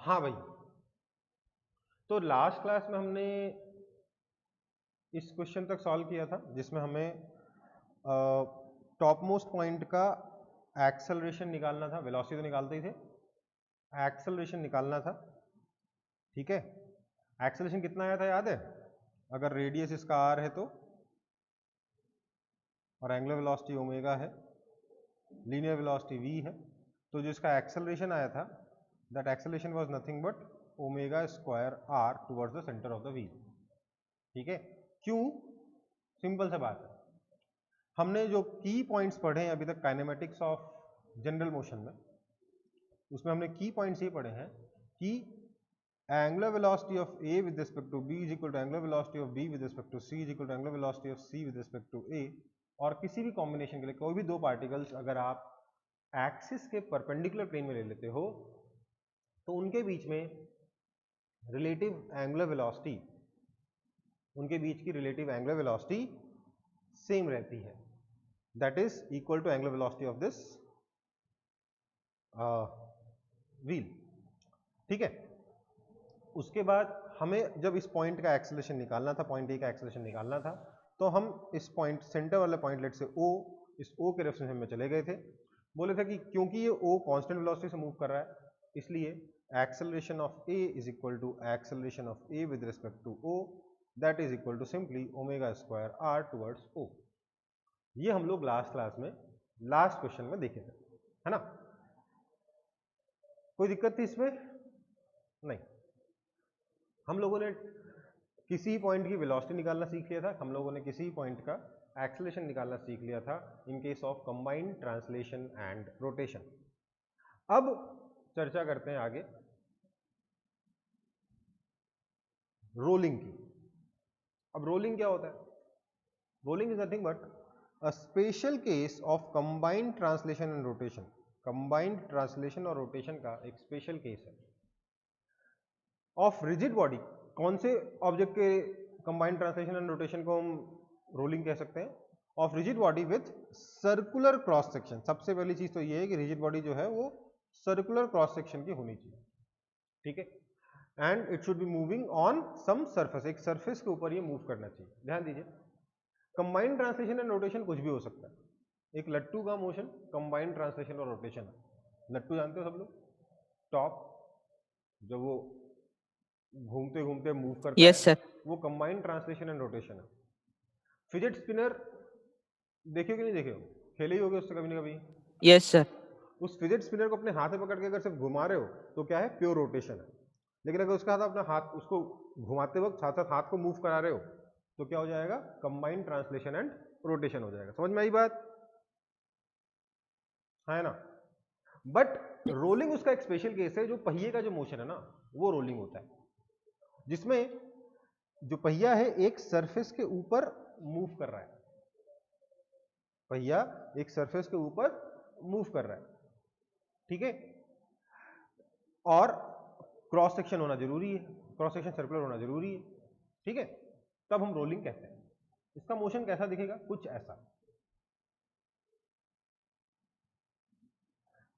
हाँ भाई, तो लास्ट क्लास में हमने इस क्वेश्चन तक सॉल्व किया था जिसमें हमें टॉप मोस्ट पॉइंट का एक्सेलरेशन निकालना था, वेलोसिटी तो निकालते ही थे, एक्सेलरेशन निकालना था। ठीक है, एक्सेलरेशन कितना आया था याद है? अगर रेडियस इसका r है तो, और एंगुलर वेलोसिटी ओमेगा है, लीनियर वेलोसिटी v है, तो जो इसका एक्सेलरेशन आया था, that acceleration was nothing but omega square r towards the centre of the wheel. ठीक है, क्यों? सिंपल सा बात है, हमने जो की पॉइंट्स पढ़े हैं अभी तक काइनेमेटिक्स ऑफ जनरल मोशन में, उसमें हमने की पॉइंट्स ये पढ़े हैं कि angular velocity of a with respect to b is equal to angular velocity of b with respect to c is equal to angular velocity of c with respect to a। और किसी भी combination के लिए कोई भी दो particles अगर आप एक्सिस के परपेंडिकुलर प्लेन में ले लेते हो तो उनके बीच में रिलेटिव एंगुलर वेलोसिटी, उनके बीच की रिलेटिव एंगुलर वेलोसिटी सेम रहती है, that is equal to angular velocity of this wheel. ठीक है, उसके बाद हमें जब इस पॉइंट का एक्सेलरेशन निकालना था, पॉइंट ए का एक्सेलरेशन निकालना था, तो हम इस पॉइंट सेंटर वाला पॉइंट लेट से ओ, इस ओ के रेफरेंस में चले गए थे, बोले थे कि क्योंकि ये ओ कांस्टेंट वेलोसिटी से मूव कर रहा है इसलिए acceleration of A is equal to acceleration of A with respect to O, that is equal to simply omega square R towards O. ये हम लोग लास्ट क्लास में लास्ट क्वेश्चन में देखे थे, है ना? कोई दिक्कत थी इसमें? नहीं। हम लोगों ने किसी पॉइंट की वेलोसिटी निकालना सीख लिया था, हम लोगों ने किसी पॉइंट का एक्सेलरेशन निकालना सीख लिया था in case of combined translation and rotation. अब चर्चा करते हैं आगे रोलिंग की। अब रोलिंग क्या होता है? Rolling is nothing but a special case of combined translation and rotation. Combined translation और रोटेशन का एक स्पेशल केस है ऑफ रिजिड बॉडी। कौन से ऑब्जेक्ट के कंबाइंड ट्रांसलेशन एंड रोटेशन को हम रोलिंग कह सकते हैं? Of rigid body with circular cross section. सबसे पहली चीज तो ये है कि रिजिड बॉडी जो है वो सर्कुलर क्रॉस सेक्शन की होनी चाहिए। ठीक है, and it should be moving on some surface, एक सरफेस के ऊपर ये मूव करना चाहिए। ध्यान दीजिए, कंबाइंड ट्रांसलेशन एंड रोटेशन कुछ भी हो सकता है। एक लट्टू का मोशन कंबाइंड ट्रांसलेशन और रोटेशन है। लट्टू जानते हो सब लोग, टॉप, जब वो घूमते घूमते मूव करता यस है, सर। वो कंबाइंड ट्रांसलेशन एंड रोटेशन है। फिजेट स्पिनर देखियो कि नहीं देखियो, खेले ही होगे उससे कभी ना कभी। Yes sir. उस फिजेट स्पिनर को अपने हाथ में पकड़ के अगर सिर्फ घुमा रहे हो तो क्या है? प्योर रोटेशन है। लेकिन अगर उसका हाथ अपना हाथ उसको घुमाते वक्त साथ साथ हाथ को मूव करा रहे हो तो क्या हो जाएगा? कंबाइंड ट्रांसलेशन एंड रोटेशन हो जाएगा। समझ में आई बात? है ना? बट रोलिंग उसका एक स्पेशल केस है, जो पहिए का जो मोशन है ना वो रोलिंग होता है, जिसमें जो पहिया है एक सरफेस के ऊपर मूव कर रहा है। पहिया एक सरफेस के ऊपर मूव कर रहा है, ठीक है, और क्रॉस सेक्शन होना जरूरी है, क्रॉस सेक्शन सर्कुलर होना जरूरी है। ठीक है, तब हम रोलिंग कहते हैं। इसका मोशन कैसा दिखेगा? कुछ ऐसा।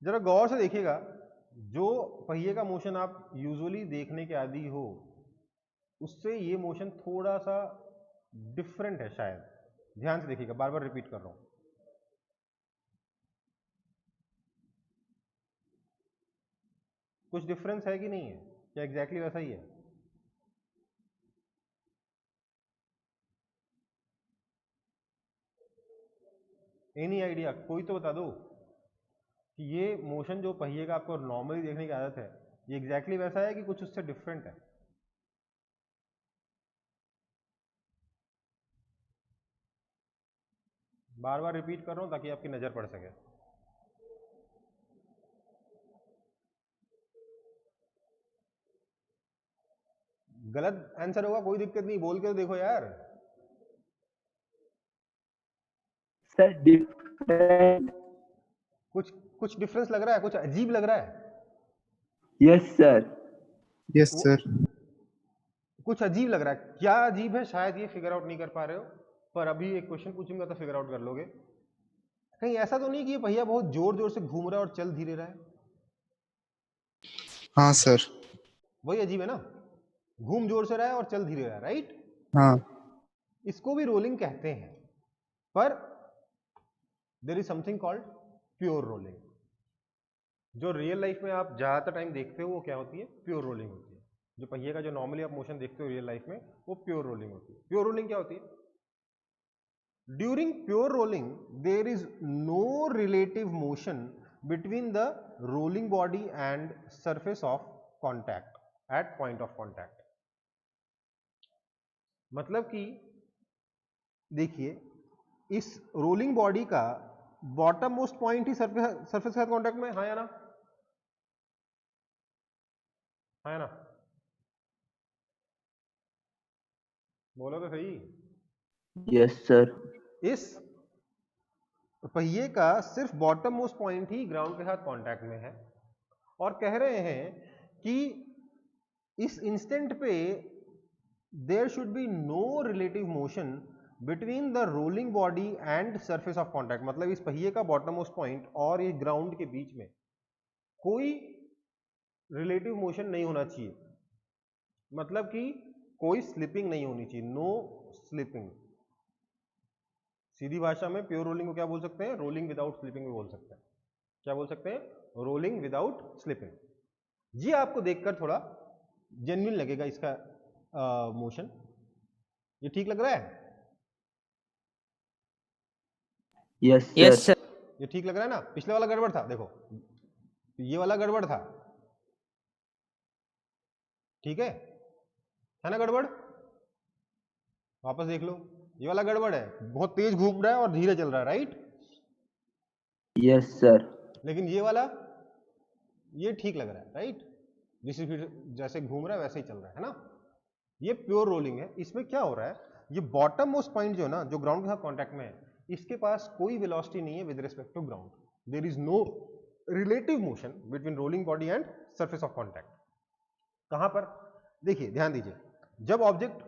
जरा गौर से देखिएगा, जो पहिए का मोशन आप यूजुअली देखने के आदी हो उससे ये मोशन थोड़ा सा डिफरेंट है शायद। ध्यान से देखिएगा, बार बार रिपीट कर रहा हूं। कुछ डिफरेंस है कि नहीं है? क्या एग्जैक्टली वैसा ही है? Any idea? कोई तो बता दो कि ये मोशन जो पहिए का आपको नॉर्मली देखने की आदत है, ये एग्जैक्टली वैसा है कि कुछ उससे डिफरेंट है? बार बार रिपीट कर रहा हूं ताकि आपकी नजर पड़ सके। गलत आंसर होगा कोई दिक्कत नहीं, बोल के तो देखो यार। Sir different. कुछ कुछ डिफरेंस लग रहा है? कुछ अजीब लग रहा है? Yes sir. यस वो सर। कुछ अजीब लग रहा है। क्या अजीब है? शायद ये फिगर आउट नहीं कर पा रहे हो, पर अभी एक क्वेश्चन पूछूंगा तो फिगर आउट कर लोगे। कहीं ऐसा तो नहीं कि ये भैया बहुत जोर जोर से घूम रहा है और चल धीरे रहा है? हाँ सर। वही अजीब है ना, घूम जोर से रहा है और चल धीरे रहा है, राइट? हाँ इसको भी रोलिंग कहते हैं, पर there is something called pure rolling. जो रियल लाइफ में आप ज्यादातर टाइम देखते हो वो क्या होती है? प्योर रोलिंग होती है। जो पहिए का जो नॉर्मली आप मोशन देखते हो रियल लाइफ में, वो प्योर रोलिंग होती है। प्योर रोलिंग क्या होती है? During pure rolling there is no relative motion between the rolling body and surface of contact at point of contact. मतलब कि देखिए, इस रोलिंग बॉडी का बॉटम मोस्ट पॉइंट ही सरफेस के साथ कॉन्टैक्ट में, हाँ या ना? हाँ या ना? बोलो तो सही। Yes sir. इस पहिए का सिर्फ बॉटम मोस्ट पॉइंट ही ग्राउंड के साथ कांटेक्ट में है, और कह रहे हैं कि इस इंस्टेंट पे there should be no relative motion between the rolling body and surface of contact. मतलब इस पहिए का बॉटम मोस्ट पॉइंट और ये ग्राउंड के बीच में कोई रिलेटिव मोशन नहीं होना चाहिए, मतलब कि कोई स्लिपिंग नहीं होनी चाहिए, नो स्लिपिंग। सीधी भाषा में प्योर रोलिंग को क्या बोल सकते हैं? रोलिंग विदाउट स्लिपिंग भी बोल सकते हैं। क्या बोल सकते हैं? Rolling without slipping. ये आपको देखकर थोड़ा जेन्युइन लगेगा इसका मोशन। ये ठीक लग रहा है? Yes yes sir. सर। ये ठीक लग रहा है ना? पिछले वाला गड़बड़ था, देखो ये वाला गड़बड़ था, ठीक है ना? गड़बड़ वापस देख लो, ये वाला गड़बड़ है, बहुत तेज घूम रहा है और धीरे चल रहा है, राइट? Yes sir. लेकिन ये वाला, ये ठीक लग रहा है, राइट? जिस स्पीड जैसे घूम रहा है वैसे ही चल रहा है ना? ये प्योर रोलिंग है। इसमें क्या हो रहा है, ये बॉटम मोस्ट पॉइंट जो है ना, जो ग्राउंड के साथ कांटेक्ट में है, इसके पास कोई वेलोसिटी नहीं है with respect to ground. There is no relative motion between rolling body and surface of contact. कहां पर? देखिए ध्यान दीजिए, जब ऑब्जेक्ट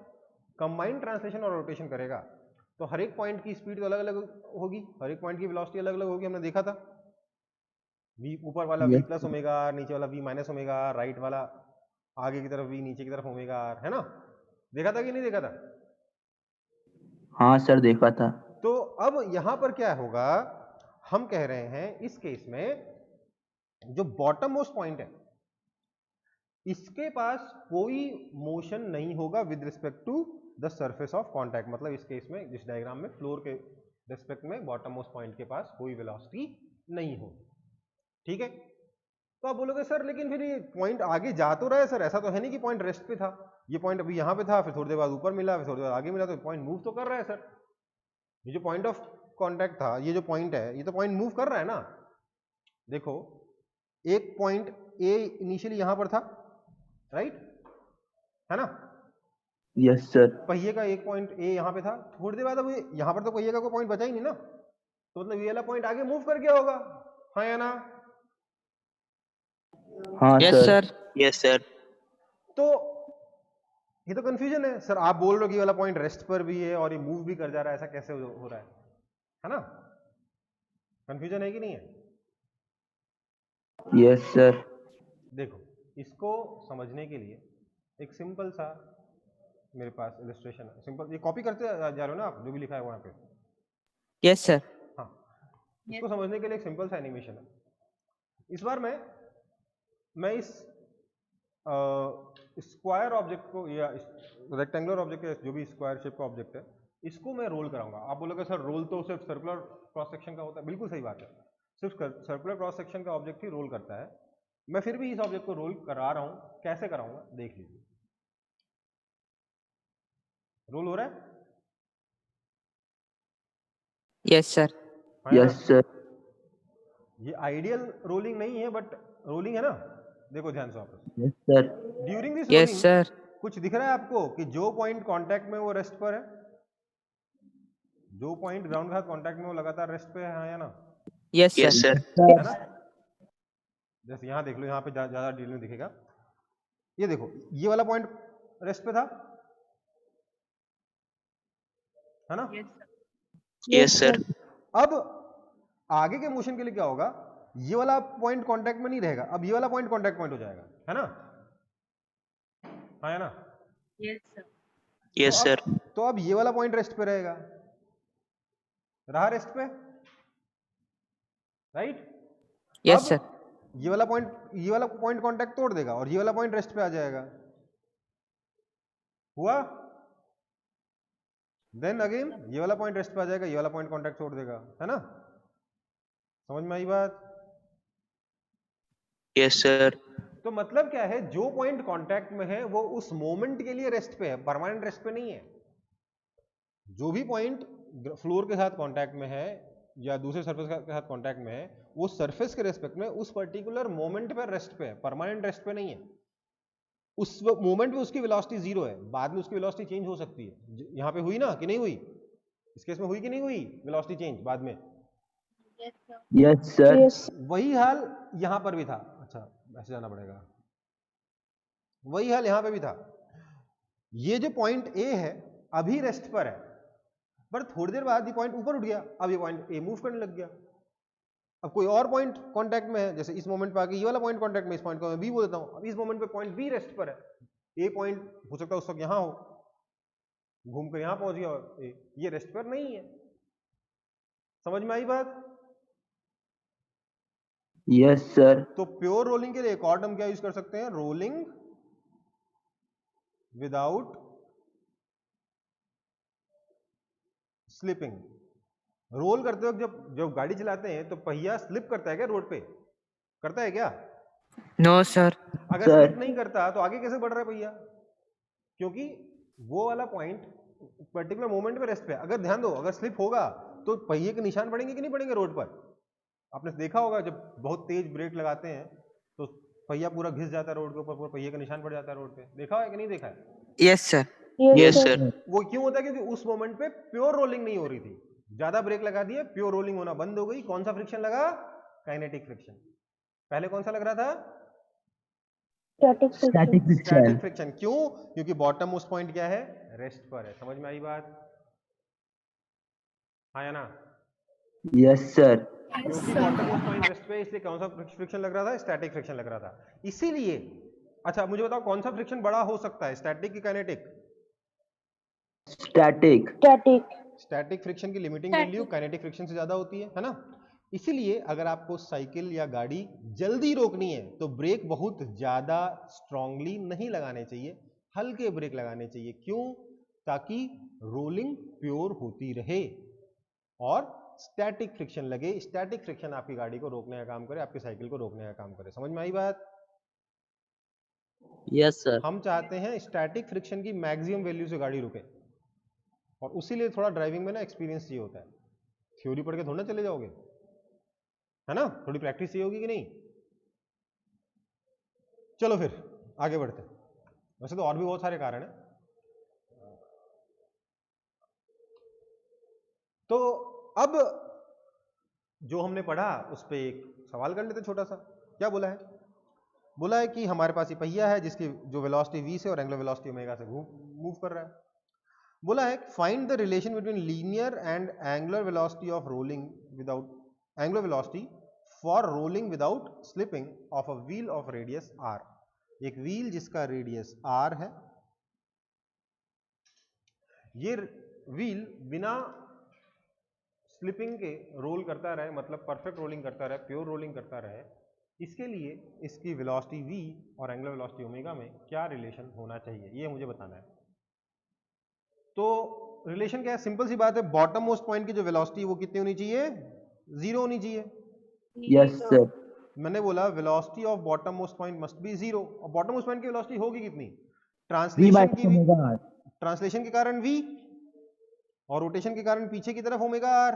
कंबाइंड ट्रांसलेशन और रोटेशन करेगा तो हर एक पॉइंट की स्पीड तो अलग अलग होगी, हर एक पॉइंट की वेलोसिटी अलग अलग होगी, हमने देखा था। v ऊपर वाला v प्लस ओमेगा, नीचे वाला v माइनस ओमेगा, राइट वाला आगे की तरफ v, नीचे की तरफ ओमेगा, है ना? देखा था कि नहीं देखा था? हाँ सर देखा था। तो अब यहां पर क्या होगा, हम कह रहे हैं इस केस में जो बॉटम मोस्ट पॉइंट है इसके पास कोई मोशन नहीं होगा with respect to the surface of contact. मतलब इस केस में, जिस डायग्राम में फ्लोर के रिस्पेक्ट में बॉटम मोस्ट पॉइंट के पास कोई वेलोसिटी नहीं होगी, ठीक है? तो आप बोलोगे सर लेकिन फिर ये पॉइंट आगे जा तो रहा है सर, ऐसा तो है नहीं कि पॉइंट रेस्ट पे था, ये पॉइंट अभी यहाँ पे था, फिर थोड़ी देर बाद ऊपर मिला, फिर थोड़ी देर बाद आगे मिला, तो पॉइंट मूव तो कर रहा है सर। ये जो पॉइंट ऑफ कांटेक्ट था, ये जो पॉइंट है, ये तो पॉइंट मूव कर रहा है ना? देखो, एक पॉइंट ए इनिशियली यहां पर था, राइट, है ना? Yes sir. पहिए का एक पॉइंट ए यहां पे था, थोड़ी देर बाद अब यहां पर तो पहिए का कोई पॉइंट बचा ही नहीं ना, तो मतलब ये वाला पॉइंट आगे मूव कर गया होगा, हाँ या ना? हाँ yes sir. Sir. Yes sir. तो ये तो कंफ्यूजन है सर, आप बोल रहे हो कि ये वाला पॉइंट रेस्ट पर भी है और ये मूव भी कर जा रहा है, ऐसा कैसे हो रहा है ना? कंफ्यूजन है कि नहीं है? Yes sir. देखो, इसको समझने के लिए एक सिंपल सा मेरे पास इलस्ट्रेशन है, सिंपल, ये कॉपी करते जा रहे हो ना आप, जो भी लिखा है वहां पे? Yes sir. हाँ, इसको समझने के लिए एक सिंपल सा एनिमेशन है। इस बार मैं इस स्क्वायर ऑब्जेक्ट को या रेक्टेंगुलर ऑब्जेक्ट, जो भी स्क्वायर शेप का ऑब्जेक्ट है, इसको मैं रोल कराऊंगा। आप बोलोगे सर रोल तो सिर्फ सर्कुलर क्रॉस सेक्शन का होता है, बिल्कुल सही बात है, सिर्फ सर्कुलर क्रॉस सेक्शन का ऑब्जेक्ट ही रोल करता है। मैं फिर भी इस ऑब्जेक्ट को रोल करा रहा हूं, कैसे कराऊंगा देख लीजिए। रोल हो रहा है? Yes sir. हाँ या ना? Yes sir. ये आइडियल रोलिंग नहीं है, बट रोलिंग है ना? देखो ध्यान से वापस, yes sir. During this yes rolling sir. कुछ दिख रहा है आपको कि जो पॉइंट कांटेक्ट में वो रेस्ट पर है, जो पॉइंट ग्राउंड के साथ कांटेक्ट में वो लगातार रेस्ट पे है, हाँ या ना? Yes yes sir. सर। है ना? जैसे यहां देख लो, यहां पे ज्यादा डिटेल में दिखेगा। ये देखो, ये वाला पॉइंट रेस्ट पे था, है ना? Yes sir. अब आगे के मोशन के लिए क्या होगा, ये वाला पॉइंट कांटेक्ट में नहीं रहेगा, अब ये वाला पॉइंट कांटेक्ट पॉइंट हो जाएगा, है ना? हाँ है ना? Yes, sir. तो अब ये वाला पॉइंट रेस्ट पे रहेगा, रहा रेस्ट पे, राइट? Yes, sir. ये वाला पॉइंट कांटेक्ट तोड़ देगा और ये वाला पॉइंट रेस्ट पे आ जाएगा, हुआ? देन अगेन ये वाला पॉइंट रेस्ट पे आ जाएगा, ये वाला पॉइंट कांटेक्ट तोड़ देगा, है ना? समझ में आई बात? Yes, sir. तो मतलब क्या है, जो पॉइंट कांटेक्ट में है वो उस मोमेंट के लिए रेस्ट पे है, परमानेंट रेस्ट पे नहीं है। जो भी पॉइंट फ्लोर के साथ कांटेक्ट में है या दूसरे सरफेस के साथ कांटेक्ट में है, वो सरफेस के रेस्पेक्ट में उस पर्टिकुलर मोमेंट पे रेस्ट पे है, परमानेंट रेस्ट पे नहीं है। उस मोमेंट पे उसकी वेलोसिटी जीरो है, बाद में उसकी वेलोसिटी चेंज हो सकती है। यहाँ पे हुई ना कि नहीं हुई? इस केस में हुई कि नहीं हुई वेलोसिटी चेंज बाद में? Yes, sir. वही हाल यहां पर भी था। अच्छा, ऐसे जाना पड़ेगा। वही हाल यहां पे भी था। ये जो पॉइंट ए है अभी रेस्ट पर है, पर थोड़ी देर बाद ये पॉइंट ऊपर उठ गया, अब ये पॉइंट ए मूव करने लग गया। अब कोई और पॉइंट कांटेक्ट में है, जैसे इस मोमेंट पे आके ये वाला पॉइंट कांटेक्ट में, इस पॉइंट को मैं बी बोल देता हूं। अब इस मोमेंट पे पॉइंट बी रेस्ट पर है, ए पॉइंट हो सकता है उस वक्त यहां हो, घूम कर यहां पहुंच गया और ये रेस्ट पर नहीं है। समझ में आई बात? Yes, sir. तो प्योर रोलिंग के लिए एक और टर्म क्या यूज कर सकते हैं? Rolling without slipping. रोल करते वक्त जब जब गाड़ी चलाते हैं तो पहिया स्लिप करता है क्या रोड पे? करता है क्या? No, sir. अगर Sir. स्लिप नहीं करता तो आगे कैसे बढ़ रहा है पहिया? क्योंकि वो वाला पॉइंट पर्टिकुलर मोमेंट पे रेस्ट पे है। अगर ध्यान दो, अगर स्लिप होगा तो पहिए के निशान पड़ेंगे कि नहीं पड़ेंगे रोड पर? आपने देखा होगा जब बहुत तेज ब्रेक लगाते हैं तो पहिया पूरा घिस जाता है रोड के ऊपर, पूरा पहिए का निशान पड़ जाता है रोड पे। देखा है कि नहीं देखा है? Yes, sir. Yes, sir. वो क्यों होता है? क्योंकि उस मोमेंट पे प्योर रोलिंग नहीं हो रही थी, ज्यादा ब्रेक लगा दिए, प्योर रोलिंग होना बंद हो गई। कौन सा फ्रिक्शन लगा? Kinetic friction. पहले कौन सा लग रहा था? Static friction. Static friction. क्यों? क्योंकि बॉटम मोस्ट पॉइंट क्या है? रेस्ट पर है। समझ में आई बात? हाँ या ना? Yes, sir. क्योंकि बॉटम मोस्ट पॉइंट रेस्ट पे, इसलिए कौन सा फ्रिक्शन लग रहा था? स्टैटिक फ्रिक्शन लग रहा था, इसीलिए। अच्छा मुझे बताओ, कौन सा फ्रिक्शन बड़ा हो सकता है, स्टैटिक की काइनेटिक? Static. स्टैटिक फ्रिक्शन की लिमिटिंग वैल्यू काइनेटिक फ्रिक्शन से ज्यादा होती है ना? इसीलिए अगर आपको साइकिल या गाड़ी जल्दी रोकनी है तो ब्रेक बहुत ज्यादा स्ट्रांगली नहीं लगाने चाहिए, हल्के ब्रेक लगाने चाहिए। क्यों? ताकि रोलिंग प्योर होती रहे और स्टैटिक फ्रिक्शन लगे। स्टैटिक फ्रिक्शन आपकी गाड़ी को रोकने का काम करे, आपकी साइकिल को रोकने का काम करे। समझ में आई बात? Yes, sir. हम चाहते हैं स्टैटिक फ्रिक्शन की मैक्सिमम वैल्यू से गाड़ी रुके, और उसी लिए थोड़ा ड्राइविंग में ना एक्सपीरियंस चाहिए होता है। थ्योरी पढ़ के थोड़ा ना चले जाओगे, है ना? थोड़ी प्रैक्टिस चाहिए होगी कि नहीं? चलो फिर आगे बढ़ते हैं। वैसे तो और भी बहुत सारे कारण हैं। तो अब जो हमने पढ़ा उस पर एक सवाल कर लेते छोटा सा। क्या बोला है? बोला है कि हमारे पास ये पहिया है जिसकी जो वेलोसिटी v से और एंगुलर वेलोसिटी ओमेगा से मूव कर रहा है। बोला है find the relation between linear and angular velocity of rolling without angular velocity for rolling without slipping of a wheel of radius r। एक व्हील जिसका रेडियस r है, ये व्हील बिना स्लिपिंग के रोल करता रहे, मतलब परफेक्ट रोलिंग करता रहे, प्योर रोलिंग करता रहे। इसके लिए इसकी वेलोसिटी v और एंगुलर वेलोसिटी ओमेगा में क्या रिलेशन होना चाहिए, ये मुझे बताना है। तो रिलेशन क्या है? सिंपल सी बात है, बॉटम मोस्ट पॉइंट की जो वेलोसिटी वो कितनी होनी चाहिए? 0 होनी चाहिए। Yes, sir. मैंने बोला velocity of bottom most point must be 0, और बॉटम मोस्ट पॉइंट की वेलोसिटी होगी कितनी? V by ट्रांसलेशन की omega r. ट्रांसलेशन के कारण v और रोटेशन के कारण पीछे की तरफ ओमेगा r।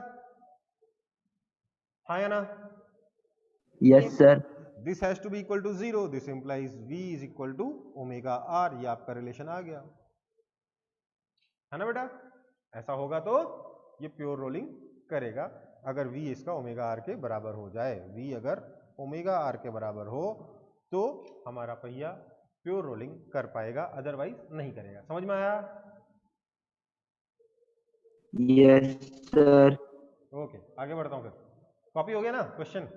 हाँ या ना? Yes, sir. This has to be equal to 0, this implies v is equal to omega r। ये आपका रिलेशन आ गया, है ना बेटा? ऐसा होगा तो ये प्योर रोलिंग करेगा अगर v इसका ओमेगा r के बराबर हो जाए। v अगर ओमेगा r के बराबर हो तो हमारा पहिया प्योर रोलिंग कर पाएगा, अदरवाइज नहीं करेगा। समझ में आया? Yes, sir. ओके, आगे बढ़ता हूं फिर। कॉपी हो गया ना question?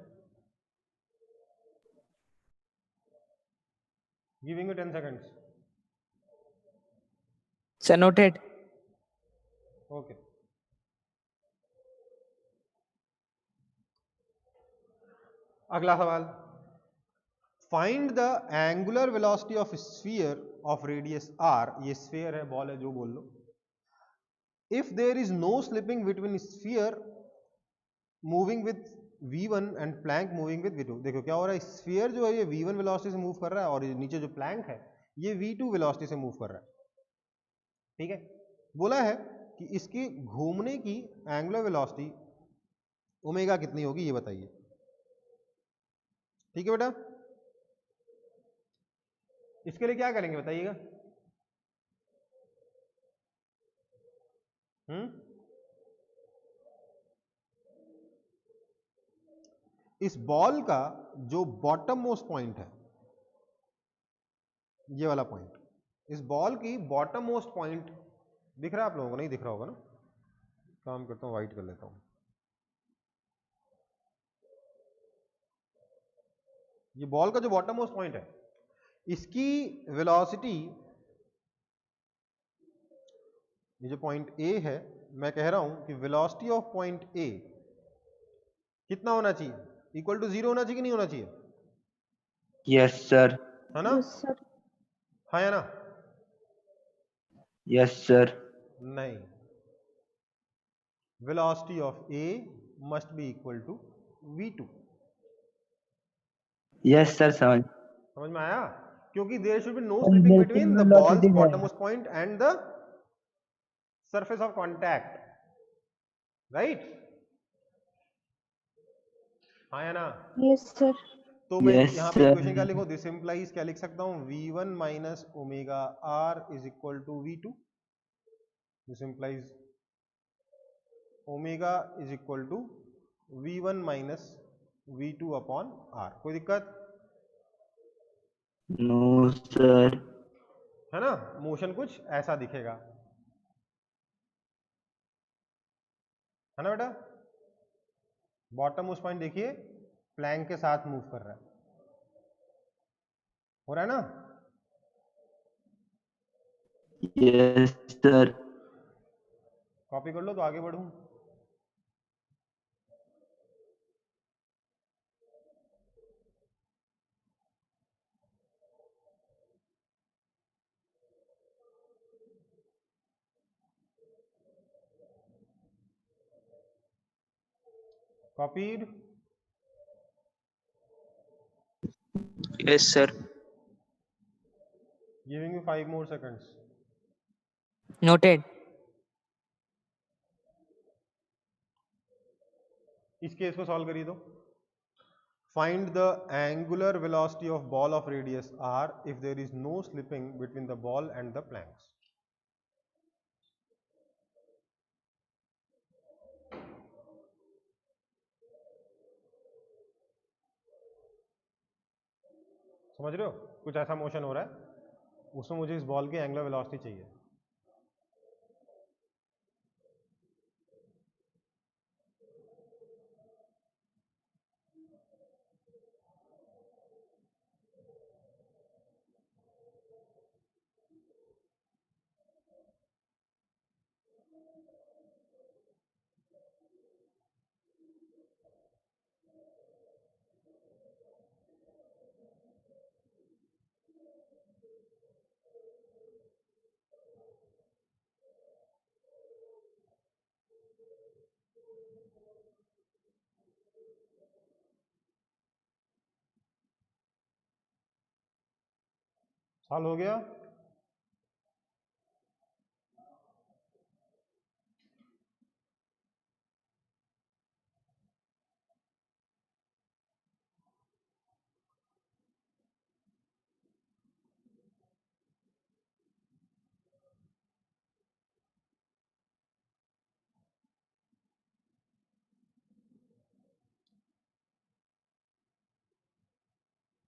Giving you 10 seconds. Sir, noted. Okay. अगला सवाल, find the angular velocity of sphere of radius R, ये स्फीयर है, बॉल है, जो बोल लो, if there is no slipping between sphere moving with v1 and plank moving with v2। देखो क्या हो रहा है, स्फीयर जो है ये v1 वेलोसिटी से मूव कर रहा है और ये नीचे जो प्लैंक है ये v2 वेलोसिटी से मूव कर रहा है। ठीक है, बोला है कि इसकी घूमने की एंगुलर वेलोसिटी ओमेगा कितनी होगी, ये बताइए। ठीक है बेटा, इसके लिए क्या करेंगे बताइएगा। इस बॉल का जो बॉटम मोस्ट पॉइंट है, ये वाला पॉइंट, इस बॉल की बॉटम मोस्ट पॉइंट दिख रहा है आप लोगों को, नहीं दिख रहा होगा ना, काम करता हूं वाइट कर लेता हूं। ये बॉल का जो बॉटम मोस्ट पॉइंट है, इसकी वेलोसिटी, ये जो पॉइंट ए है, मैं कह रहा हूं कि वेलोसिटी ऑफ पॉइंट ए कितना होना चाहिए, इक्वल टू 0 होना चाहिए कि नहीं होना चाहिए, Yes, sir. है ना? Yes, sir. हाँ या ना? Yes, sir. नहीं, velocity of A must be equal to v2। Yes, sir. समझ में आया? क्योंकि there should be no slipping between the ball's bottom most point and the surface of contact, right? हाँ या ना? Yes, sir. तो मैं Yes, यहाँ पे sir. इक्वेशन क्या लिखूं, दिस इंप्लाइज क्या लिख सकता हूँ, v1 minus omega r is equal to v2। This implies omega is equal to v1 minus v2 upon r. कोई दिक्कत No, sir. है ना? मोशन कुछ ऐसा दिखेगा, है ना बेटा? बॉटम उस पॉइंट देखिए प्लैंक के साथ मूव कर रहा है, हो रहा है ना? Yes, sir. कॉपी कर लो तो आगे बढ़ूं। Copied. Yes, sir. Giving you 5 more seconds। Noted. इस केस को सॉल्व करिए तो, find the angular velocity of ball of radius R if there is no slipping between the ball and the planks. समझ रहे हो, कुछ ऐसा मोशन हो रहा है, उसमें मुझे इस बॉल की एंगुलर वेलोसिटी चाहिए। सॉल्व हो गया?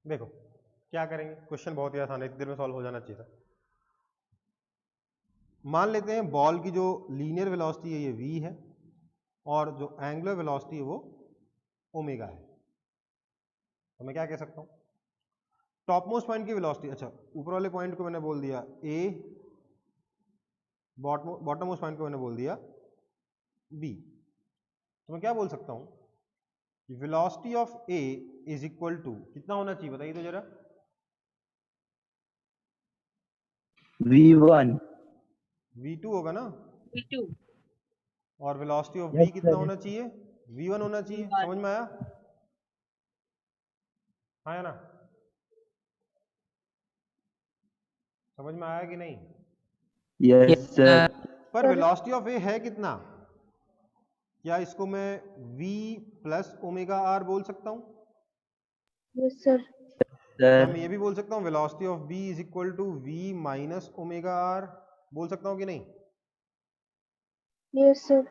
देखो क्या करेंगे, क्वेश्चन बहुत ही आसान है, इतनी देर में सॉल्व हो जाना चाहिए था। मान लेते हैं बॉल की जो लीनियर वेलोसिटी है ये v है और जो एंगुलर वेलोसिटी है वो ओमेगा है। तो मैं क्या कह सकता हूं, टॉप मोस्ट पॉइंट की वेलोसिटी, अच्छा ऊपर वाले पॉइंट को मैंने बोल दिया a, बॉटम मोस्ट पॉइंट को मैंने बोल दिया बी। तो मैं क्या बोल सकता हूं कि velocity of A is equal to कितना होना चाहिए, बताइए तो जरा। V1. v2 होगा ना, V2. और वेलोसिटी ऑफ Yes, बी कितना sir. होना चाहिए, v1 होना चाहिए। V1. समझ में आया? आया ना? समझ में आया कि नहीं? Yes, Yes, sir. पर वेलोसिटी ऑफ ए है कितना? क्या इसको मैं v प्लस ओमेगा आर बोल सकता हूं? Yes, sir. क्या मैं Sir. ये भी बोल सकता हूँ velocity of B is equal to v minus omega r? बोल सकता हूँ कि नहीं? Yes, sir.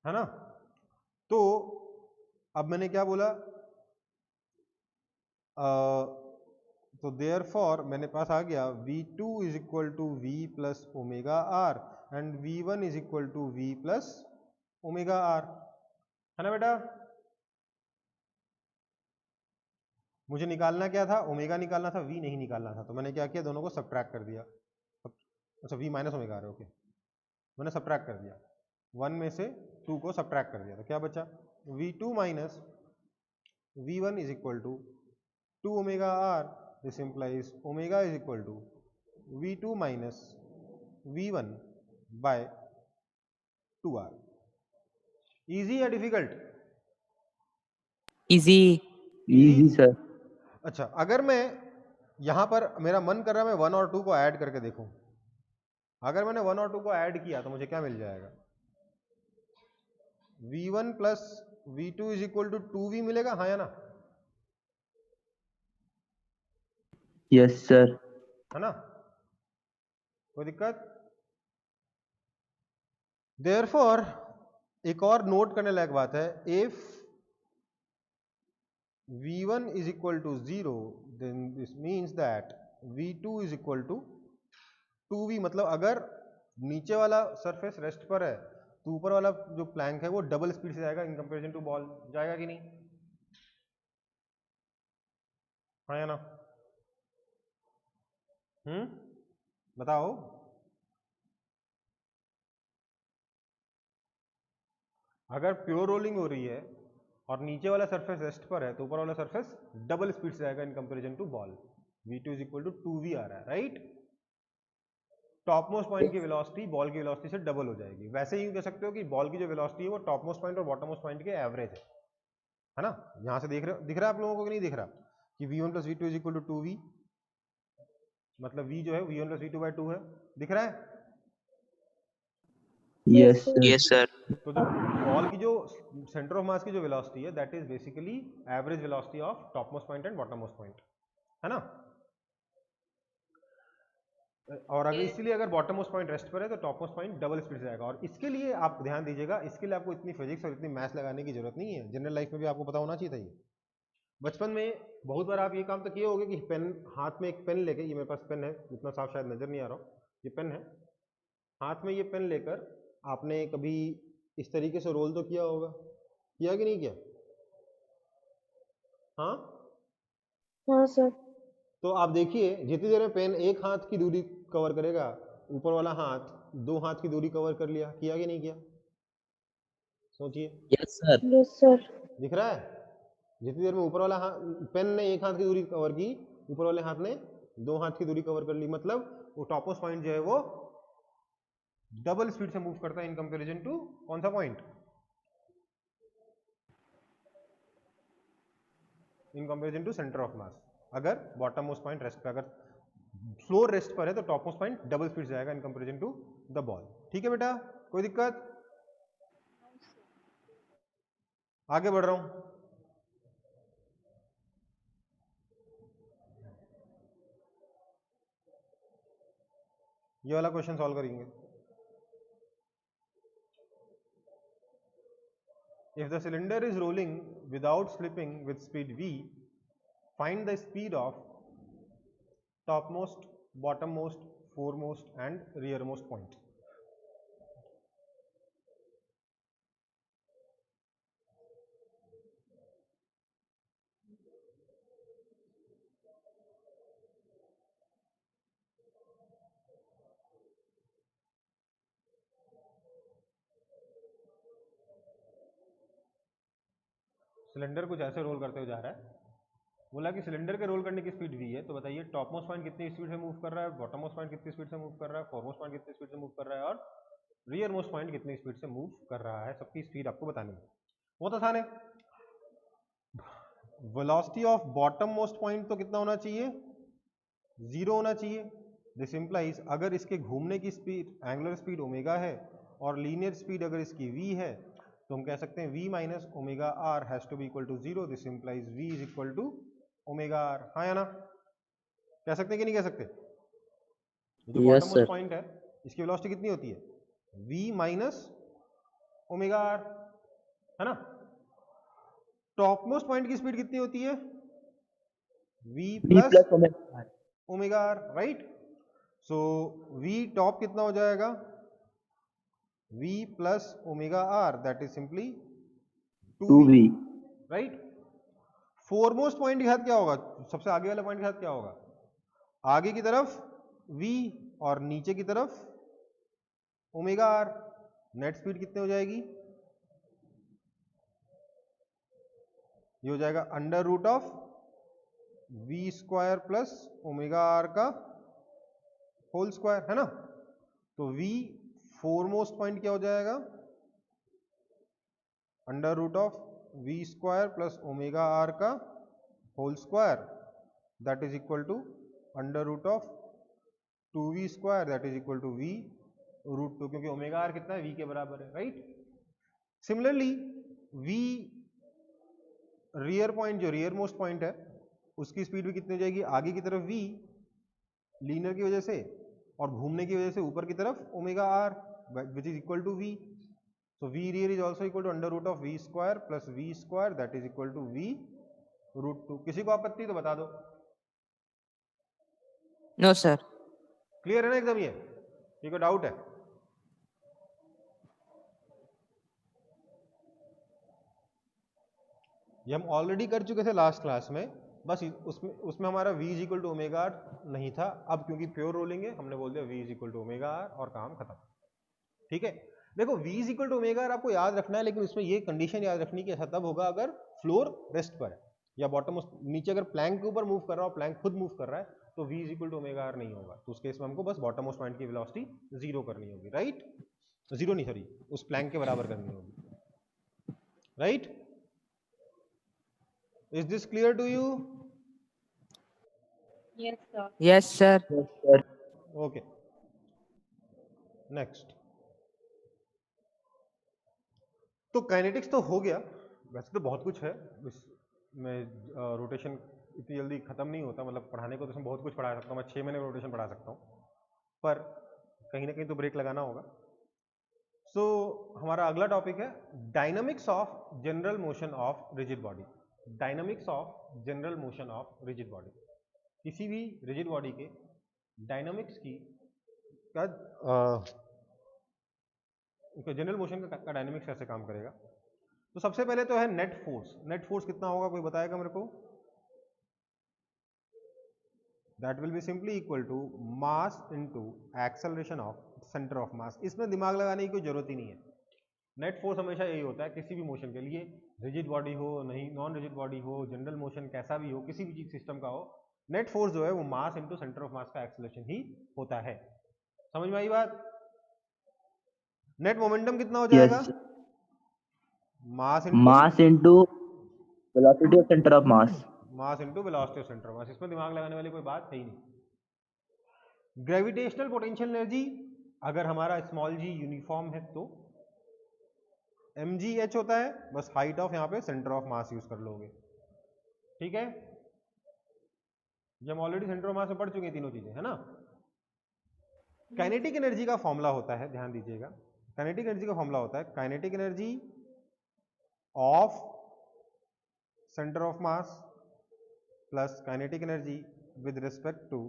है ना? तो अब मैंने क्या बोला, तो देयर फॉर मेरे पास आ गया v2 is equal to v plus omega r and v1 is equal to v plus omega are. है ना बेटा? मुझे निकालना क्या था, ओमेगा निकालना था, v नहीं निकालना था। तो मैंने क्या किया, दोनों को सब्ट्रैक्ट कर दिया। अच्छा, v माइनस ओमेगा आर है, ओके। मैंने सब्ट्रैक्ट कर दिया, 1 में से 2 को सब्ट्रैक्ट कर दिया, तो क्या बचा, v2 minus v1 is equal to 2 omega are. This implies omega is equal to v2 minus v1 by 2r। Easy या डिफिकल्ट? easy. Easy, sir. अच्छा, अगर मैं यहां पर मेरा मन कर रहा है मैं 1 और 2 को ऐड करके देखूं, अगर मैंने 1 और 2 को ऐड किया तो मुझे क्या मिल जाएगा, v1 plus v2 is equal to 2v मिलेगा, हाँ या ना? Yes, sir. है ना? कोई दिक्कत? देयरफॉर एक और नोट करने लायक बात है, if v1 is equal to 0 then this means that v2 is equal to 2v। मतलब अगर नीचे वाला सरफेस रेस्ट पर है तो ऊपर वाला जो प्लैंक है वो डबल स्पीड से जाएगा इन कंपैरिजन टू बॉल। जाएगा कि नहीं? हाँ या ना? बताओ। अगर प्योर रोलिंग हो रही है और नीचे वाला सरफेस रेस्ट पर है तो ऊपर वाला सरफेस डबल स्पीड से जाएगा in comparison to ball. v2 is equal to 2v आ रहा है, राइट? टॉप मोस्ट पॉइंट की वेलोसिटी बॉल की वेलोसिटी से डबल हो जाएगी। वैसे ही कह सकते हो कि बॉल की जो वेलोसिटी है वो टॉप मोस्ट पॉइंट और बॉटम मोस्ट पॉइंट के एवरेज है ना? यहां से देख रहे हो, दिख रहा है आप लोगों को कि नहीं दिख रहा कि v1 plus V two is equal to 2v, मतलब v जो है v1 plus V two by 2 है। दिख रहा है? Yes, sir. sir. Yes, sir. तो जो बॉल की जो सेंटर ऑफ मास की जो वेलोसिटी है that is basically average velocity of top most point and bottom most point, है ना? और अगर इसीलिए अगर बॉटम मोस्ट पॉइंट रेस्ट पर है तो top most point double speed से जाएगा। और इसके लिए आप ध्यान दीजिएगा, इसके लिए आपको इतनी फिजिक्स और इतनी मैथ्स लगाने की जरूरत नहीं है, जनरल लाइफ में भी आपको पता होना चाहिए था ये। बचपन में बहुत बार आप ये काम तो किए होंगे कि पेन, हाथ में एक पेन लेके, ये मेरे पास पेन है, इतना साफ शायद नजर नहीं आ रहा हो, ये पेन है, हाथ में ये पेन लेकर आपने कभी इस तरीके से रोल तो किया होगा, किया कि नहीं किया? हाँ? हाँ सर। तो आप देखिए जितनी देर में पेन एक हाथ की दूरी कवर करेगा, ऊपर वाला हाथ 2 हाथ की दूरी कवर कर लिया, किया कि नहीं किया? सोचिए। Yes, sir. Yes, sir. दिख रहा है? जितनी देर में ऊपर वाला हाथ, पेन ने एक हाथ की दूरी कवर की, ऊपर वाले हाथ ने 2 हाथ की दूरी कवर कर ली, मतलब वो टॉप मोस्ट पॉइंट जो है वो डबल स्पीड से मूव करता है इन कंपैरिजन टू कौन सा point, in comparison to centre of mass. अगर बॉटम मोस्ट पॉइंट रेस्ट पर, अगर फ्लोर रेस्ट पर है तो top most point double speed से जाएगा in comparison to the ball. ठीक है बेटा, कोई दिक्कत? आगे बढ़ रहा हूं। ये वाला क्वेश्चन सॉल्व करेंगे। If the cylinder is rolling without slipping with speed v, find the speed of topmost, bottommost, foremost and rearmost point. Cylinder कुछ ऐसे रोल करते हुए जा रहा है, बोला कि सिलेंडर के रोल करने की स्पीड v है, तो बताइए टॉप मोस्ट पॉइंट कितनी स्पीड से मूव कर रहा है, बॉटम मोस्ट पॉइंट कितनी स्पीड से मूव कर रहा है, फोर मोस्ट पॉइंट कितनी स्पीड से मूव कर रहा है और रियर मोस्ट पॉइंट कितनी स्पीड से मूव कर रहा है, सबकी स्पीड आपको बतानी है। बहुत आसान है। Velocity of bottom most point तो कितना होना चाहिए, 0 होना चाहिए। दिस इंप्लाइज अगर इसके घूमने की स्पीड एंगुलर स्पीड ओमेगा है और लीनियर स्पीड अगर इसकी v है, तो हम कह सकते हैं v minus omega R has to be equal to 0। This implies v is equal to omega R. हाँ या ना, कह सकते हैं कि नहीं कह सकते? जो bottom Yes, most sir. Point है इसकी वेलोसिटी कितनी होती है, v माइनस ओमेगा आर, है ना। टॉप मोस्ट पॉइंट की स्पीड कितनी होती है, v V प्लस plus omega. Omega R, right. So v top कितना हो जाएगा, v plus omega R, that is simply 2v, 2V. Right. Foremost point के साथ क्या होगा, सबसे आगे वाले पॉइंट के साथ क्या होगा, आगे की तरफ v और नीचे की तरफ ओमेगा आर। नेट स्पीड कितनी हो जाएगी, ये हो जाएगा under root of v square plus omega R का होल स्क्वायर, है ना। तो v फोरमोस्ट पॉइंट क्या हो जाएगा, under root of v square plus omega R का whole square, that is equal to under root of 2v square, that is equal to v root 2, क्योंकि omega are कितना है, v के बराबर है, right. Similarly v rear point, जो rear most point है, उसकी स्पीड भी कितनी हो जाएगी, आगे की तरफ v लीनियर की वजह से और घूमने की वजह से ऊपर की तरफ omega R, which is equal to v। So v rear is also equal to under root of v square plus v square, that is equal to v root 2। किसी को आपत्ति तो बता दो। No, sir. क्लियर है ना एकदम, ये कोई डाउट है? ये हम ऑलरेडी कर चुके थे लास्ट क्लास में, बस उसमें हमारा v is equal to omega R नहीं था। अब क्योंकि प्योर रोलिंग है, हमने बोल दिया v is equal to omega R और काम खत्म। ठीक है, देखो v is equal to omega R आपको याद रखना है, लेकिन उसमें ये कंडीशन याद रखनी कि ऐसा तब होगा अगर फ्लोर रेस्ट पर है या बॉटम नीचे, अगर प्लैंक के ऊपर मूव कर रहा हो, प्लैंक खुद मूव कर रहा है, तो v is equal to omega R नहीं होगा। तो उस केस में हमको बस बॉटम मोस्ट पॉइंट की वेलोसिटी 0 करनी होगी, राइट। 0 नहीं, सॉरी, उस प्लैंक के बराबर करनी होगी, right. Is this clear to you? Yes, sir. Yes, sir. Yes, sir. Okay, next. तो काइनेटिक्स तो हो गया, वैसे तो बहुत कुछ है इसमें। रोटेशन इतनी जल्दी खत्म नहीं होता, मतलब पढ़ाने को तो इसमें बहुत कुछ पढ़ा सकता हूँ मैं, 6 महीने रोटेशन पढ़ा सकता हूँ, पर कहीं ना कहीं तो ब्रेक लगाना होगा। सो हमारा अगला टॉपिक है dynamics of general motion of rigid body. Dynamics of general motion of rigid body, किसी भी रिजिड बॉडी के डायनामिक्स की का जनरल मोशन का डायनामिक्स कैसे काम करेगा। तो सबसे पहले तो है नेट फोर्स। नेट फोर्स कितना होगा, कोई बताएगा मेरे को? That will be simply equal to mass into acceleration of centre of mass. इसमें दिमाग लगाने की कोई जरूरत ही नहीं है। नेट फोर्स हमेशा यही होता है किसी भी मोशन के लिए, रिजिड बॉडी हो, नहीं नॉन रिजिड बॉडी हो, जनरल मोशन कैसा भी हो, किसी भी चीज सिस्टम का हो, नेट फोर्स जो है वो mass into centre of mass का एक्सेलरेशन ही होता है। समझ में आई बात? नेट मोमेंटम कितना हो जाएगा? Yes. Mass into Mass into velocity of center of mass. Mass into velocity of centre of mass. इसमें दिमाग लगाने वाली कोई बात है ही नहीं। ग्रेविटेशनल पोटेंशियल एनर्जी अगर हमारा स्मॉल जी यूनिफॉर्म है तो mgh होता है, बस हाइट ऑफ यहाँ पे सेंटर ऑफ मास यूज कर लोगे, ठीक है। जब ऑलरेडी सेंटर ऑफ मास में पढ़ चुके हैं तीनों चीजें, है ना। काइनेटिक एनर्जी का फॉर्मूला होता है, ध्यान दीजिएगा, काइनेटिक एनर्जी का फॉर्मूला होता है kinetic energy of centre of mass plus kinetic energy with respect to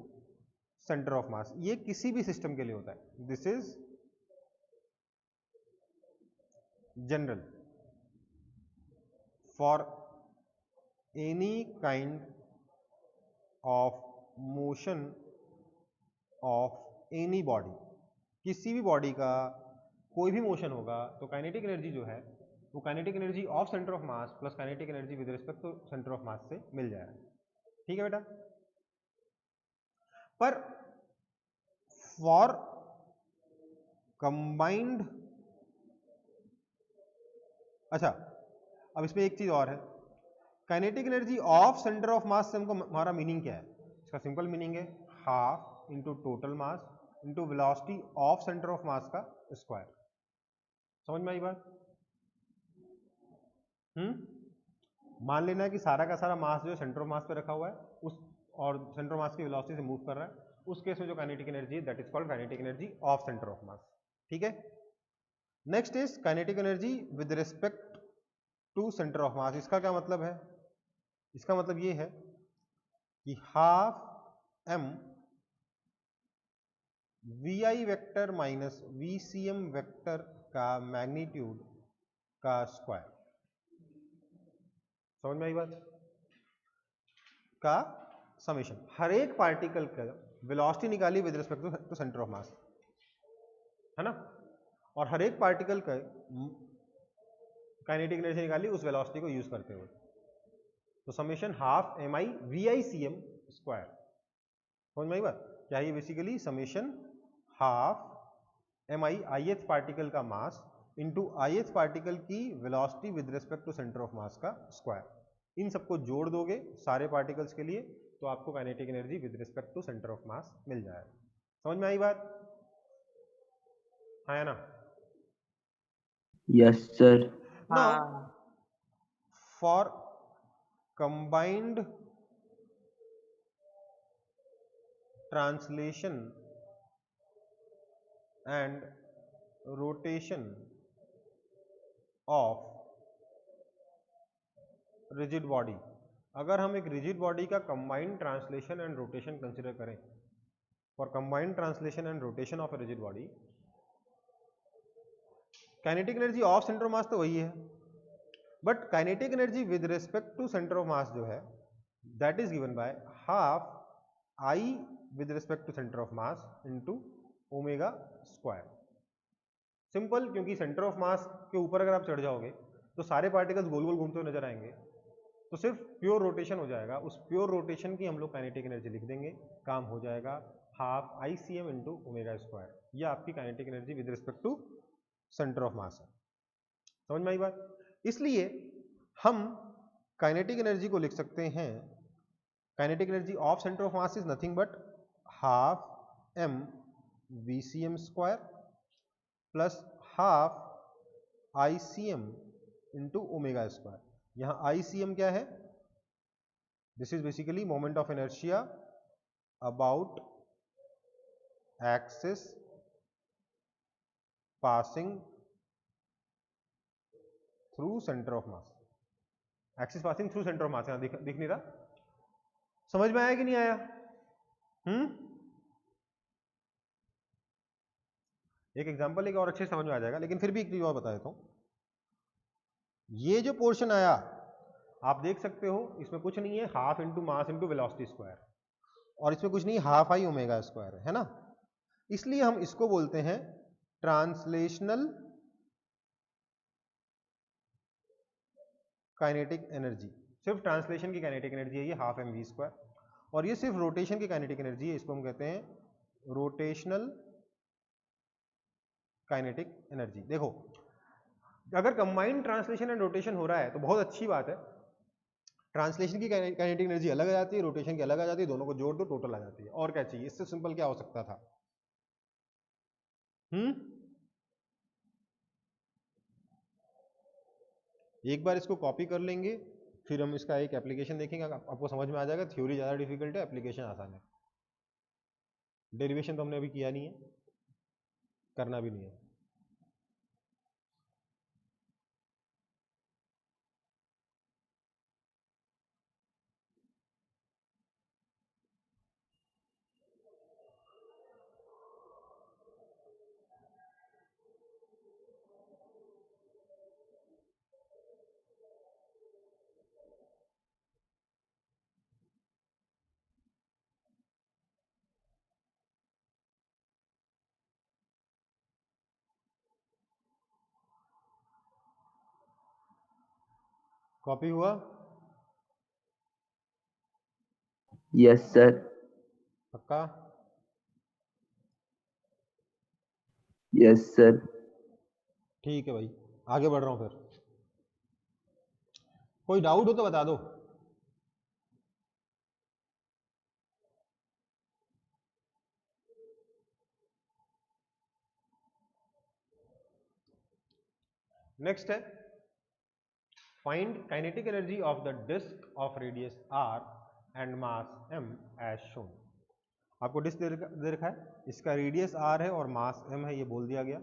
centre of mass. ये किसी भी सिस्टम के लिए होता है। This is general for any kind of motion of any body. किसी भी बॉडी का कोई भी मोशन होगा तो काइनेटिक एनर्जी जो है वो kinetic energy of centre of mass plus kinetic energy with respect to centre of mass से मिल जाएगा। ठीक है बेटा। पर फॉर कंबाइंड, अच्छा अब इसमें एक चीज और है, kinetic energy of centre of mass से हमको हमारा मीनिंग क्या है? इसका सिंपल मीनिंग है half into total mass into velocity of centre of mass का स्क्वायर। समझ में आई बात? मान लेना है कि सारा का सारा मास जो है सेंटर ऑफ मास पे रखा हुआ है, उस और सेंटर ऑफ मास की वेलोसिटी से मूव कर रहा है, उस केस में जो काइनेटिक एनर्जी है that is called kinetic energy of centre of mass. ठीक है। Next is kinetic energy with respect to centre of mass. इसका क्या मतलब है? इसका मतलब ये है कि half M V I vector minus V C M vector का मैग्नीट्यूड का स्क्वायर। समझ में आई बात? का समेशन, हर एक पार्टिकल का वेलोसिटी निकाली with respect to centre of mass, है ना, और हर एक पार्टिकल का काइनेटिक एनर्जी निकाली उस वेलोसिटी को यूज करते हुए। तो summation half M I V I C M square. समझ में आई बात? क्या ये basically summation half M I I H particle का mass into I H particle की velocity with respect to centre of mass का स्क्वायर। इन सबको जोड़ दोगे सारे पार्टिकल्स के लिए तो आपको kinetic energy with respect to centre of mass मिल जाएगा। समझ में आई बात? हाँ या ना? Yes, sir. Now, for combined translation and rotation of rigid body, अगर हम एक रिजिड बॉडी का combined translation and rotation consider करें, for combined translation and rotation of a rigid body, kinetic energy of centre of mass तो वही है, but kinetic energy with respect to centre of mass जो है that is given by half I with respect to centre of mass into omega square. Simple, क्योंकि centre of mass के ऊपर अगर आप चढ़ जाओगे तो सारे पार्टिकल्स गोल गोल घूमते हुए नजर आएंगे, तो सिर्फ प्योर रोटेशन हो जाएगा, उस प्योर रोटेशन की हम लोग काइनेटिक एनर्जी लिख देंगे, काम हो जाएगा half I C M into omega square. ये आपकी kinetic energy with respect to centre of mass है। समझ में आई बात? इसलिए हम काइनेटिक एनर्जी को लिख सकते हैं, kinetic energy of centre of mass is nothing but half M V C M square plus half I C M into omega square. यहां आई सी एम क्या है? This is basically moment of inertia about axis passing through centre of mass. Axis passing through centre of mass, यहां दिख नहीं रहा। समझ में आया कि नहीं आया? एक एग्जांपल एक और अच्छे से समझ में आ जाएगा, लेकिन फिर भी एक चीज और बता देता हूं। ये जो पोर्शन आया आप देख सकते हो, इसमें कुछ नहीं है, half into mass into velocity square, और इसमें कुछ नहीं, हाफ आई ओमेगा स्क्वायर है ना। इसलिए हम इसको बोलते हैं ट्रांसलेशनल काइनेटिक एनर्जी। सिर्फ ट्रांसलेशन की काइनेटिक एनर्जी है ये हाफ एम वी स्क्वायर, और ये सिर्फ रोटेशन की काइनेटिक एनर्जी है, इसको हम कहते हैं रोटेशनल काइनेटिक एनर्जी। देखो, अगर कंबाइंड ट्रांसलेशन एंड रोटेशन हो रहा है तो बहुत अच्छी बात है, ट्रांसलेशन की काइनेटिक एनर्जी अलग आ जाती है, रोटेशन की अलग आ जाती है, दोनों को जोड़ दो टोटल आ जाती है। और क्या चाहिए? इससे सिंपल क्या हो सकता था? एक बार इसको कॉपी कर लेंगे, फिर हम इसका एक एप्लीकेशन देखेंगे, आपको समझ में आ जाएगा। थ्योरी ज़्यादा डिफिकल्ट है, एप्लीकेशन आसान है। डेरिवेशन तो हमने अभी किया नहीं है, करना भी नहीं है। कॉपी हुआ? Yes, sir. पक्का? Yes, sir. ठीक है भाई, आगे बढ़ रहा हूं फिर। कोई डाउट हो तो बता दो। नेक्स्ट है, find kinetic energy of the disc of radius r and mass m as shown. आपको डिस्क दे रखा है, इसका रेडियस r है और मास m है, ये बोल दिया गया।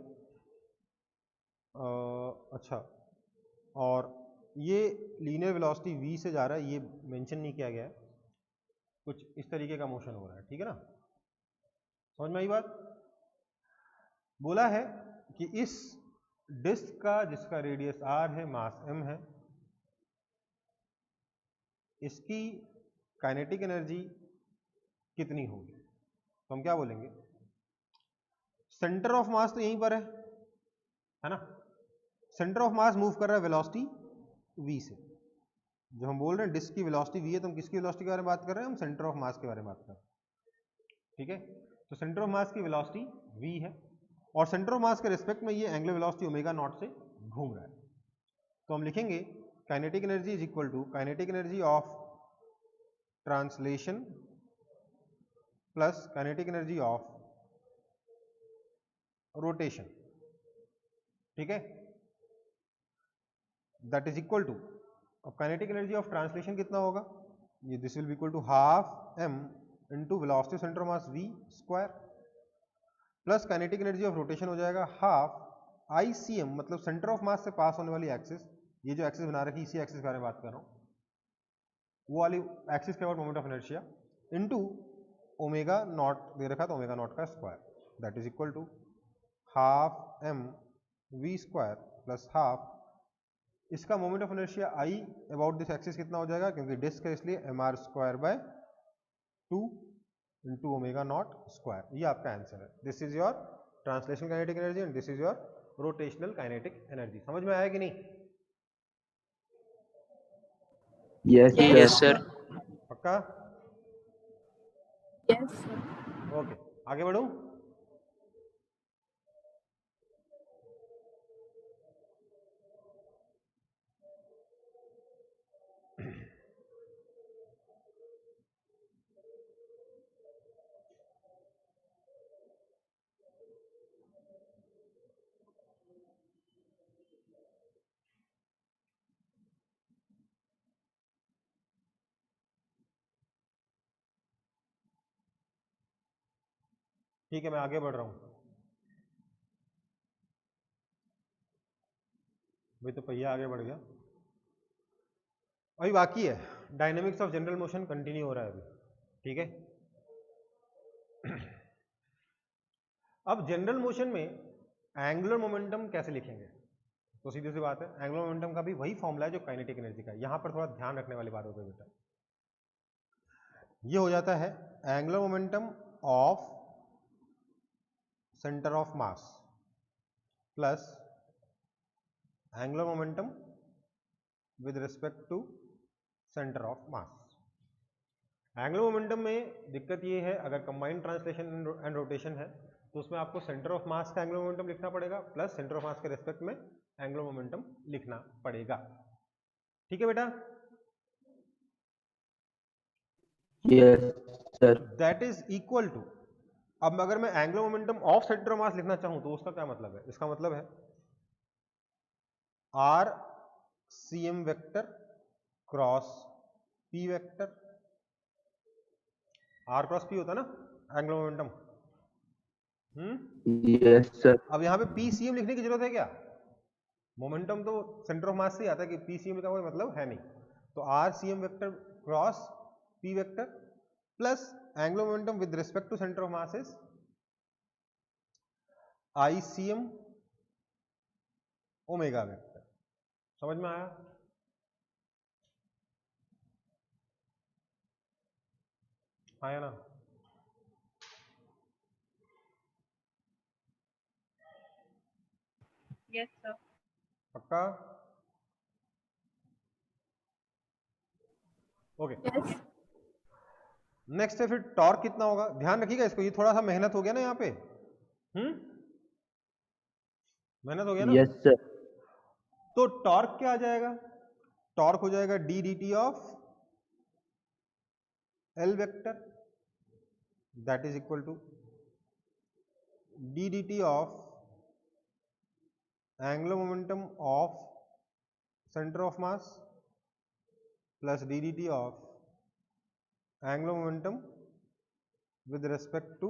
अच्छा, और ये लीनियर वेलोसिटी v से जा रहा है, ये मेंशन नहीं किया गया है। कुछ इस तरीके का मोशन हो रहा है, ठीक है ना? समझ में आई बात? बोला है कि इस डिस्क का जिसका रेडियस r है, मास m है, इसकी काइनेटिक एनर्जी कितनी होगी? तो हम क्या बोलेंगे, सेंटर ऑफ मास तो यहीं पर है ना? सेंटर ऑफ मास मूव कर रहा है वेलोसिटी v से। जो हम बोल रहे हैं डिस्क की वेलोसिटी v है, तो हम किसकी वेलोसिटी के बारे में बात कर रहे हैं? हम सेंटर ऑफ मास के बारे में बात कर रहे हैं, ठीक है? तो सेंटर ऑफ मास की वेलोसिटी v है, और सेंटर ऑफ मास के रिस्पेक्ट में ये एंगुलर वेलोसिटी ओमेगा नॉट से घूम रहा है। तो हम लिखेंगे kinetic energy is equal to kinetic energy of translation plus kinetic energy of rotation, ठीक है? दैट इज इक्वल टू, अब काइनेटिक एनर्जी ऑफ ट्रांसलेशन कितना होगा? ये this will be equal to half m into velocity centre of mass v square, plus kinetic energy of rotation हो जाएगा half ICM, मतलब centre of mass से pass होने वाली एक्सिस, ये जो एक्सिस बना रखी है इसी एक्सिस के बारे में बात कर रहा हूँ, वो वाली एक्सिस के बाद moment of inertia, into omega naught दे रखा है, तो ओमेगा नॉट का square, that is equal to half m v square plus half, इसका moment of inertia I about this axis कितना हो जाएगा, क्योंकि डिस्क है इसलिए mr square by 2 into omega naught square. ये आपका आंसर है। This is your translation kinetic energy and this is your rotational kinetic energy. समझ में आया कि नहीं? Yes, Yes, sir. sir. पक्का? Yes, sir. ओके, आगे बढ़ूं? ठीक है, मैं आगे बढ़ रहा हूं। भाई तो पहिया आगे बढ़ गया, अभी बाकी है dynamics of general motion, continue हो रहा है अभी, ठीक है? अब जनरल मोशन में एंगुलर मोमेंटम कैसे लिखेंगे? तो सीधी सी बात है, एंगुलर मोमेंटम का भी वही फॉर्मूला है जो काइनेटिक एनर्जी का है। यहां पर थोड़ा ध्यान रखने वाली बात होती है बेटा, ये हो जाता है angular momentum of centre of mass plus angular momentum with respect to centre of mass. Angular momentum में दिक्कत ये है, अगर कंबाइंड ट्रांसलेशन एंड रोटेशन है तो उसमें आपको सेंटर ऑफ मास का एंगुलर मोमेंटम लिखना पड़ेगा प्लस सेंटर ऑफ मास के रिस्पेक्ट में एंगुलर मोमेंटम लिखना पड़ेगा, ठीक है बेटा? Yes, sir. That is equal to, अब अगर मैं angular momentum of centre of mass लिखना चाहूं तो उसका क्या मतलब है? इसका मतलब है R C M vector cross P vector, R cross P होता है ना एंगुलर मोमेंटम। Yes, sir. अब यहां पे पी सी एम लिखने की जरूरत है क्या? मोमेंटम तो सेंटर ऑफ मास से ही आता है, कि पी सी एम का कोई मतलब है नहीं। तो R C M vector cross P vector plus angular momentum with respect to centre of mass is I C M omega vector. समझ में आया? आया ना? Yes, sir. पक्का? ओके, नेक्स्ट है फिर टॉर्क कितना होगा, ध्यान रखिएगा इसको, ये थोड़ा सा मेहनत हो गया ना यहाँ पे, मेहनत हो गया ना। Yes, sir. तो टॉर्क क्या आ जाएगा, टॉर्क हो जाएगा D D T of L vector, that is equal to D D T of angular momentum of centre of mass plus D D T of angular momentum with respect to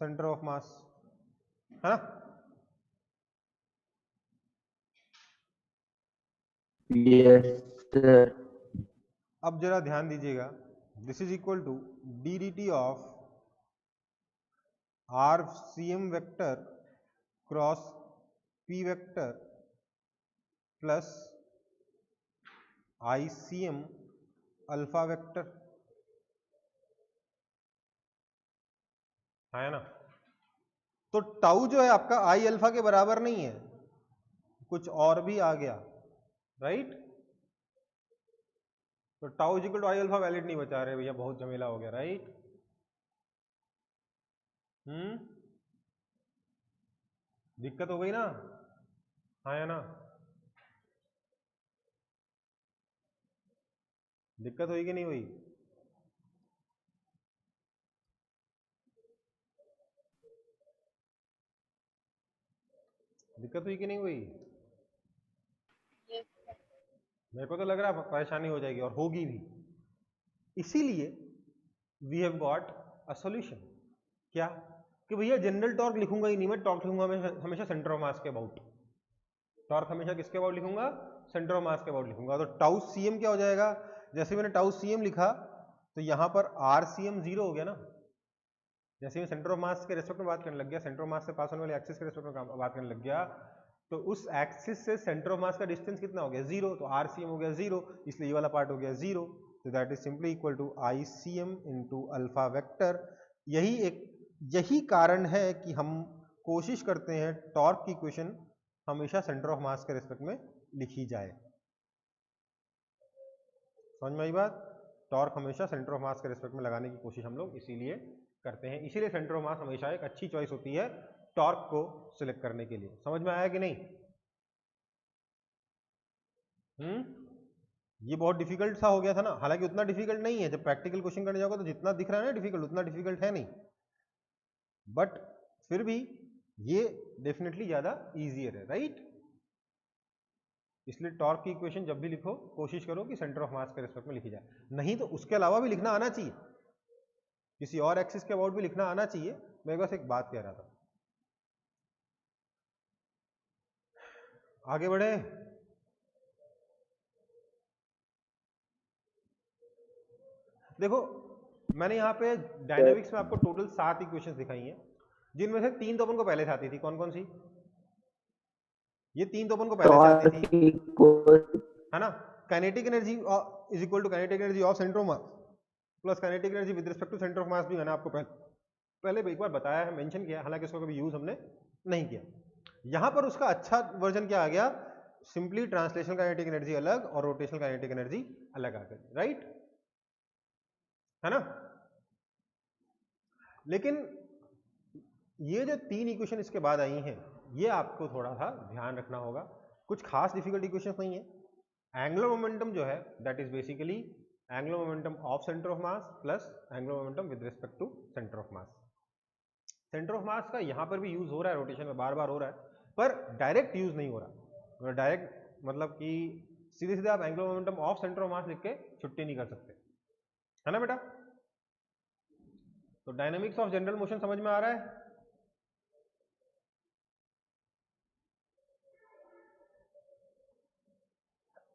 centre of mass, है ना। Yes, sir. अब जरा ध्यान दीजिएगा, this is equal to D D T of R C M vector cross P vector plus I C M alpha vector, है ना। तो tau जो है आपका आई अल्फा के बराबर नहीं है, कुछ और भी आ गया, राइट। तो tau equal to I alpha valid नहीं बचा रहे भैया, बहुत झमेला हो गया, राइट। दिक्कत हो गई ना, हाँ या ना, दिक्कत हुई कि नहीं हुई। दिक्कत हुई कि नहीं हुई, मेरे को तो लग रहा है परेशानी हो जाएगी और होगी भी, इसीलिए we have got a solution. क्या कि भैया जनरल टॉर्क लिखूंगा ही नहीं मैं, टॉर्क लिखूंगा हमेशा सेंटर ऑफ मास के अबाउट, टॉर्क हमेशा किसके अबाउट लिखूंगा, सेंटर ऑफ मास के अबाउट लिखूंगा। तो टाउ सीएम क्या हो जाएगा, जैसे मैंने टाउ सीएम लिखा तो यहां पर आर सीएम 0 हो गया ना, जैसे मैं सेंटर ऑफ मास के रेस्पेक्ट में बात करने लग गया, सेंटर ऑफ मास से पास होने वाले एक्सिस के रेस्पेक्ट में बात करने लग गया, तो उस एक्सिस से सेंटर ऑफ मास का डिस्टेंस कितना हो गया 0, तो आर सी एम हो गया 0, इसलिए ये वाला पार्ट हो गया 0, तो that is simply equal to I C M into alpha vector. यही कारण है कि हम कोशिश करते हैं टॉर्क की इक्वेशन हमेशा सेंटर ऑफ मास के रेस्पेक्ट में लिखी जाए। समझ में आई बात, टॉर्क हमेशा सेंटर ऑफ मास के रेस्पेक्ट में लगाने की कोशिश हम लोग इसीलिए करते हैं, इसीलिए सेंटर ऑफ मास हमेशा एक अच्छी चॉइस होती है टॉर्क को सिलेक्ट करने के लिए। समझ में आया कि नहीं। ये बहुत डिफिकल्ट सा हो गया था ना, हालांकि उतना डिफिकल्ट नहीं है, जब प्रैक्टिकल क्वेश्चन करने जाओगे तो जितना दिख रहा है ना डिफिकल्ट, उतना डिफिकल्ट है नहीं, बट फिर भी ये डेफिनेटली ज्यादा इजियर है, राइट। इसलिए टॉर्क की इक्वेशन जब भी लिखो कोशिश करो कि सेंटर ऑफ मास के रेस्पेक्ट में लिखी जाए, नहीं तो उसके अलावा भी लिखना आना चाहिए, किसी और एक्सिस के अबाउट भी लिखना आना चाहिए। मैं बस एक बात कह रहा था, आगे बढ़े। देखो मैंने यहाँ पे डायनामिक्स में आपको टोटल 7 इक्वेशंस दिखाई हैं, जिनमें से 3 तो अपन को पहले से आती थी। कौन कौन सी, ये 3 तो अपन को पहले से आती थी, है ना। Kinetic energy is equal to kinetic energy of centre of mass plus kinetic energy with respect to centre of mass, भी मैंने आपको पहले एक बार बताया है, मेंशन किया, हालांकि इसको कभी यूज हमने नहीं किया। यहां पर उसका अच्छा वर्जन क्या आ गया, सिंपली ट्रांसलेशनल काइनेटिक एनर्जी अलग और रोटेशनल काइनेटिक एनर्जी अलग आ गई, राइट, है ना। लेकिन ये जो 3 इक्वेशन इसके बाद आई हैं, ये आपको थोड़ा सा ध्यान रखना होगा, कुछ खास डिफिकल्ट इक्वेशंस नहीं है। एंगुलर मोमेंटम जो है that is basically angular momentum of centre of mass plus angular momentum with respect to centre of mass. Centre of mass का यहां पर भी यूज हो रहा है, रोटेशन में बार बार हो रहा है, पर डायरेक्ट यूज नहीं हो रहा। डायरेक्ट मतलब कि सीधे सीधे आप angular momentum of centre of मास लिख के छुट्टी नहीं कर सकते, है ना बेटा। तो डायनामिक्स ऑफ जनरल मोशन समझ में आ रहा है।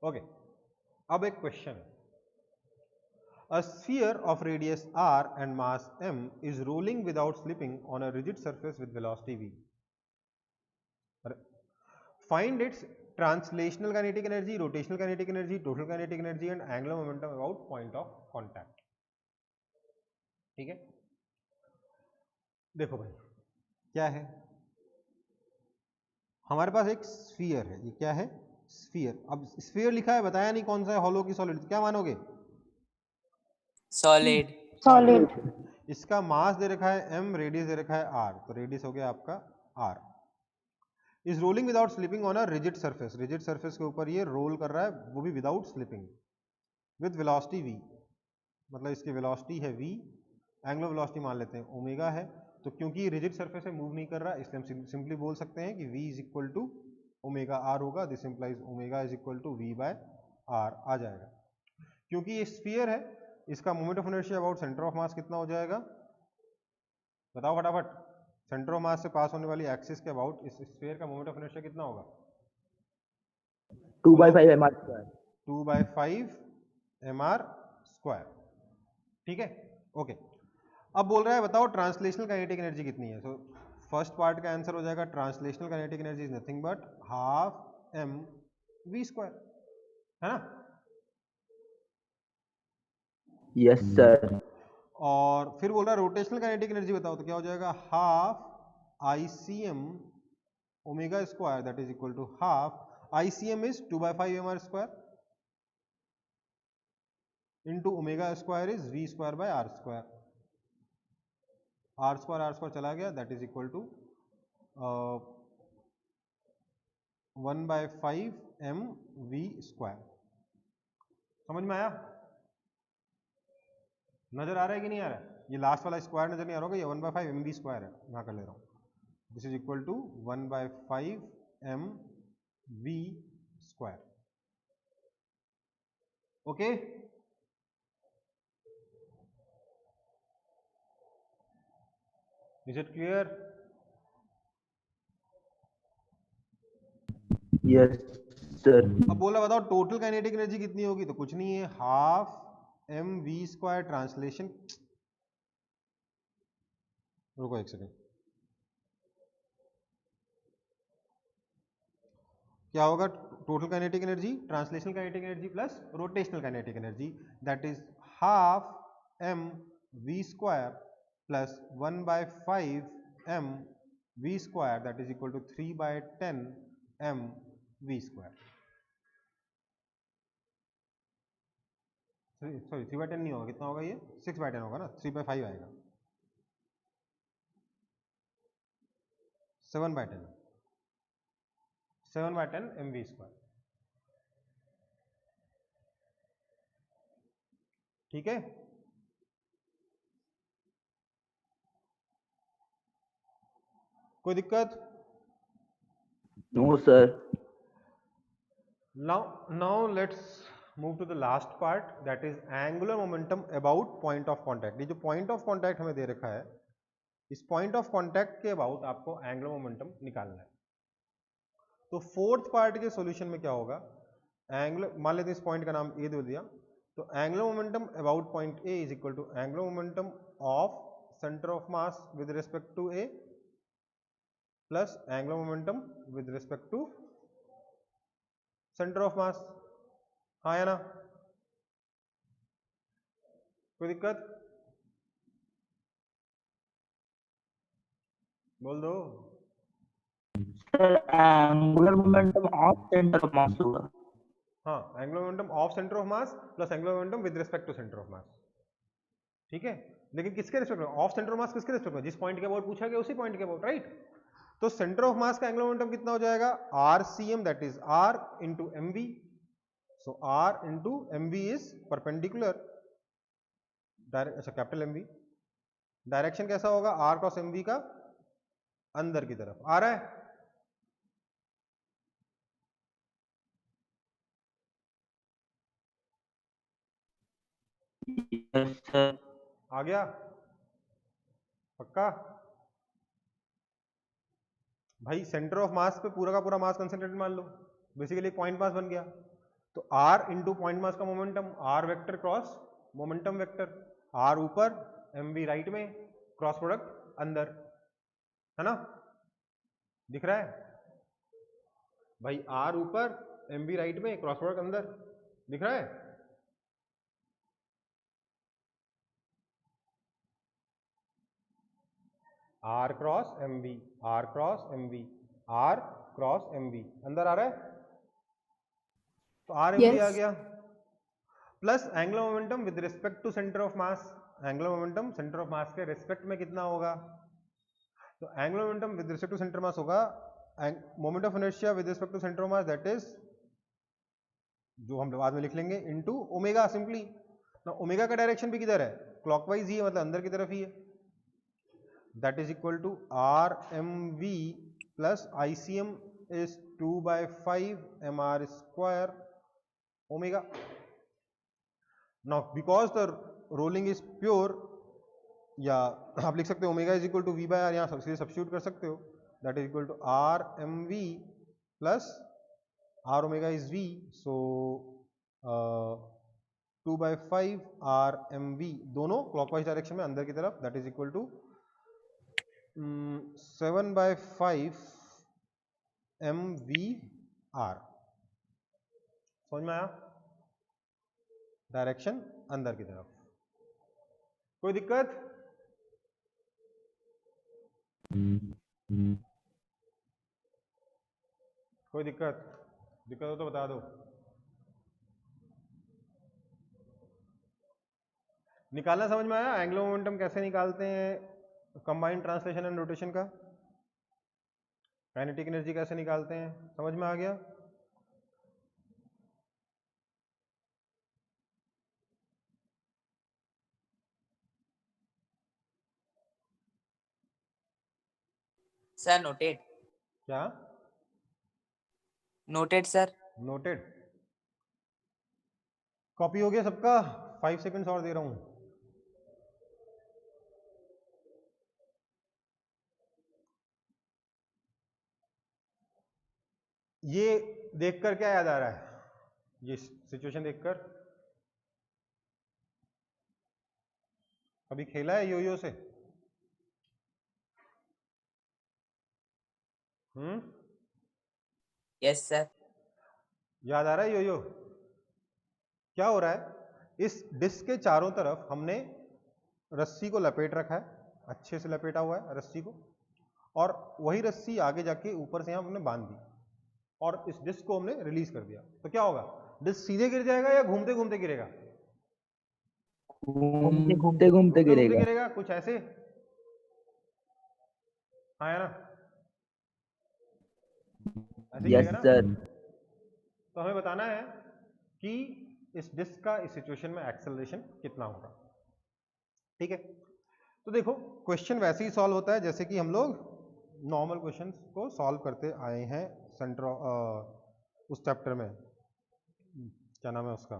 ओके, अब एक question, a sphere of radius r and mass m is rolling without slipping on a rigid surface with velocity v. Find its translational kinetic energy, rotational kinetic energy, total kinetic energy and angular momentum about point of contact. ठीक है, देखो भाई क्या है, हमारे पास एक sphere है, ये क्या है, स्फीयर। अब स्फीयर लिखा है, बताया नहीं कौन सा है, हॉलो की सॉलिड, क्या मानोगे? Solid. Solid. इसका मास दे रखा है m, रेडियस दे रखा है r, तो रेडियस हो गया आपका r। Is rolling without slipping on a rigid surface, rigid surface के ऊपर ये रोल कर रहा है, वो भी without slipping, with velocity v, मतलब इसकी वेलोसिटी है v, एंगुलर वेलोसिटी मान लेते हैं ओमेगा है, तो क्योंकि रिजिड सरफेस से मूव नहीं कर रहा इसलिए हम सिंपली बोल सकते हैं कि v is equal to omega r होगा, this implies omega is equal to v by r आ जाएगा। क्योंकि ये स्फीयर है, इसका moment of inertia about centre of mass कितना हो जाएगा, बताओ फटाफट। सेंटर ऑफ मास से पास होने वाली एक्सिस के अबाउट इस स्फीयर का मोमेंट ऑफ इनर्शिया कितना होगा? 2/5 mr square. 2/5 mr square. ठीक है, ओके। अब बोल रहा है बताओ ट्रांसलेशनल काइनेटिक एनर्जी कितनी है। सो फर्स्ट पार्ट का आंसर हो जाएगा translational kinetic energy is nothing but half m v square, है ना? Yes, sir. और फिर बोल रहा है रोटेशनल काइनेटिक एनर्जी बताओ, तो क्या हो जाएगा? Half ICM omega square that is equal to half ICM is 2/5 mr square into omega square is v square by r square, r square चला गया, that is equal to 1/5 mv square. समझ में आया? नजर आ रहा है कि नहीं आ रहा है? ये लास्ट वाला स्क्वायर नजर नहीं आ रहा होगा, ये 1/5 mv स्क्वायर है, यहाँ कर ले रहा हूँ, this is equal to 1/5 mv square. Okay, is it clear? Yes, sir. अब बोला बताओ टोटल काइनेटिक एनर्जी कितनी होगी, तो कुछ नहीं है, हाफ mv स्क्वायर ट्रांसलेशन, रुको एक सेकेंड, क्या होगा total kinetic energy? Translational kinetic energy plus rotational kinetic energy, that is half m v square plus 1/5 m v square that is equal to 3/10 m v square. Sorry 3/10 नहीं होगा, कितना होगा ये? 6/10 होगा ना, 3/5 आएगा, 7/10 mv स्क्वायर। ठीक है, कोई दिक्कत? No, sir. Now let's move to the last part, that is angular momentum about point of contact। ये जो point of contact हमें दे रखा है, इस point of contact के about आपको angular momentum निकालना है। तो फोर्थ पार्ट के सॉल्यूशन में क्या होगा, एंगुलर, मान लेते हैं इस पॉइंट का नाम ए दे दिया, तो angular momentum about point A is equal to angular momentum of centre of mass with respect to A plus angular momentum with respect to centre of mass. हाँ या ना? कोई दिक्कत? बोल दो। Sir, angular momentum of center of mass होगा. हाँ, angular momentum of centre of mass plus angular momentum with respect to centre of mass. ठीक है, लेकिन किसके रिस्पेक्ट में? ऑफ सेंटर ऑफ मास किसके रिस्पेक्ट में? जिस पॉइंट के अबाउट पूछा गया उसी पॉइंट के अबाउट, राइट? तो सेंटर ऑफ मास का एंगुलर मोमेंटम कितना हो जाएगा? RCM that is R into mv। So R into mv is perpendicular, अच्छा कैपिटल mv। डायरेक्शन कैसा होगा? R क्रॉस mv का अंदर की तरफ आ रहा है। Yes, sir. आ गया? पक्का? भाई सेंटर ऑफ मास पे पूरा का पूरा मास कंसंट्रेटेड मान लो, बेसिकली एक पॉइंट मास बन गया, तो R इंटू पॉइंट मास का momentum, R vector cross momentum vector, R ऊपर mv राइट में, क्रॉस प्रोडक्ट अंदर, है ना? दिख रहा है भाई? R ऊपर mv राइट में, क्रॉस प्रोडक्ट अंदर, दिख रहा है? R cross mv, R cross mv, R cross mv, अंदर आ रहा है? तो आर एम वी आ Yes. गया plus angular momentum with respect to centre of mass. Angular momentum centre of mass के रिस्पेक्ट में कितना होगा? तो angular momentum with respect to centre mass होगा moment of inertia with respect to centre of mass, that is, जो हम बाद में लिख लेंगे, इनटू ओमेगा सिंपली ना। ओमेगा का डायरेक्शन भी किधर है? क्लॉकवाइज ही है, मतलब अंदर की तरफ ही है। That is equal to R M V plus I C M is 2/5 mr square omega. Now because the rolling is pure, या आप लिख सकते हो omega is equal to V by R, यहाँ सीधे सब्स्टिट्यूट कर सकते हो। That is equal to R M V plus R omega is V, so 2/5 R M V, दोनों क्लॉकवाइज डायरेक्शन में अंदर की तरफ, that is equal to 7/5 M V R. समझ में आया? डायरेक्शन अंदर की तरफ। कोई दिक्कत? कोई दिक्कत? दिक्कत हो तो बता दो। निकालना समझ में आया? एंगुलर मोमेंटम कैसे निकालते हैं कंबाइंड ट्रांसलेशन एंड रोटेशन का? काइनेटिक एनर्जी कैसे निकालते हैं? समझ में आ गया? Sir, noted. क्या? Noted, sir. नोटेड। कॉपी हो गया सबका? 5 सेकंड्स और दे रहा हूं। ये देखकर क्या याद आ रहा है? ये सिचुएशन देखकर कभी खेला है योयो से? Yes, sir. याद आ रहा है योयो? क्या हो रहा है? इस डिस्क के चारों तरफ हमने रस्सी को लपेट रखा है, अच्छे से लपेटा हुआ है रस्सी को, और वही रस्सी आगे जाके ऊपर से यहाँ हमने बांध दी और इस डिस्क को हमने रिलीज कर दिया। तो क्या होगा? डिस्क सीधे गिर जाएगा या घूमते घूमते गिरेगा? घूमते घूमते घूमते गिरेगा। गिरेगा, कुछ ऐसे। हाँ है ना? ऐसे यस गिरेगा ना? सर। तो हमें बताना है कि इस डिस्क का इस सिचुएशन में एक्सेलरेशन कितना होगा। ठीक है, तो देखो क्वेश्चन वैसे ही सॉल्व होता है जैसे कि हम लोग नॉर्मल क्वेश्चंस को सॉल्व करते आए हैं सेंटर उस चैप्टर में, क्या नाम है उसका,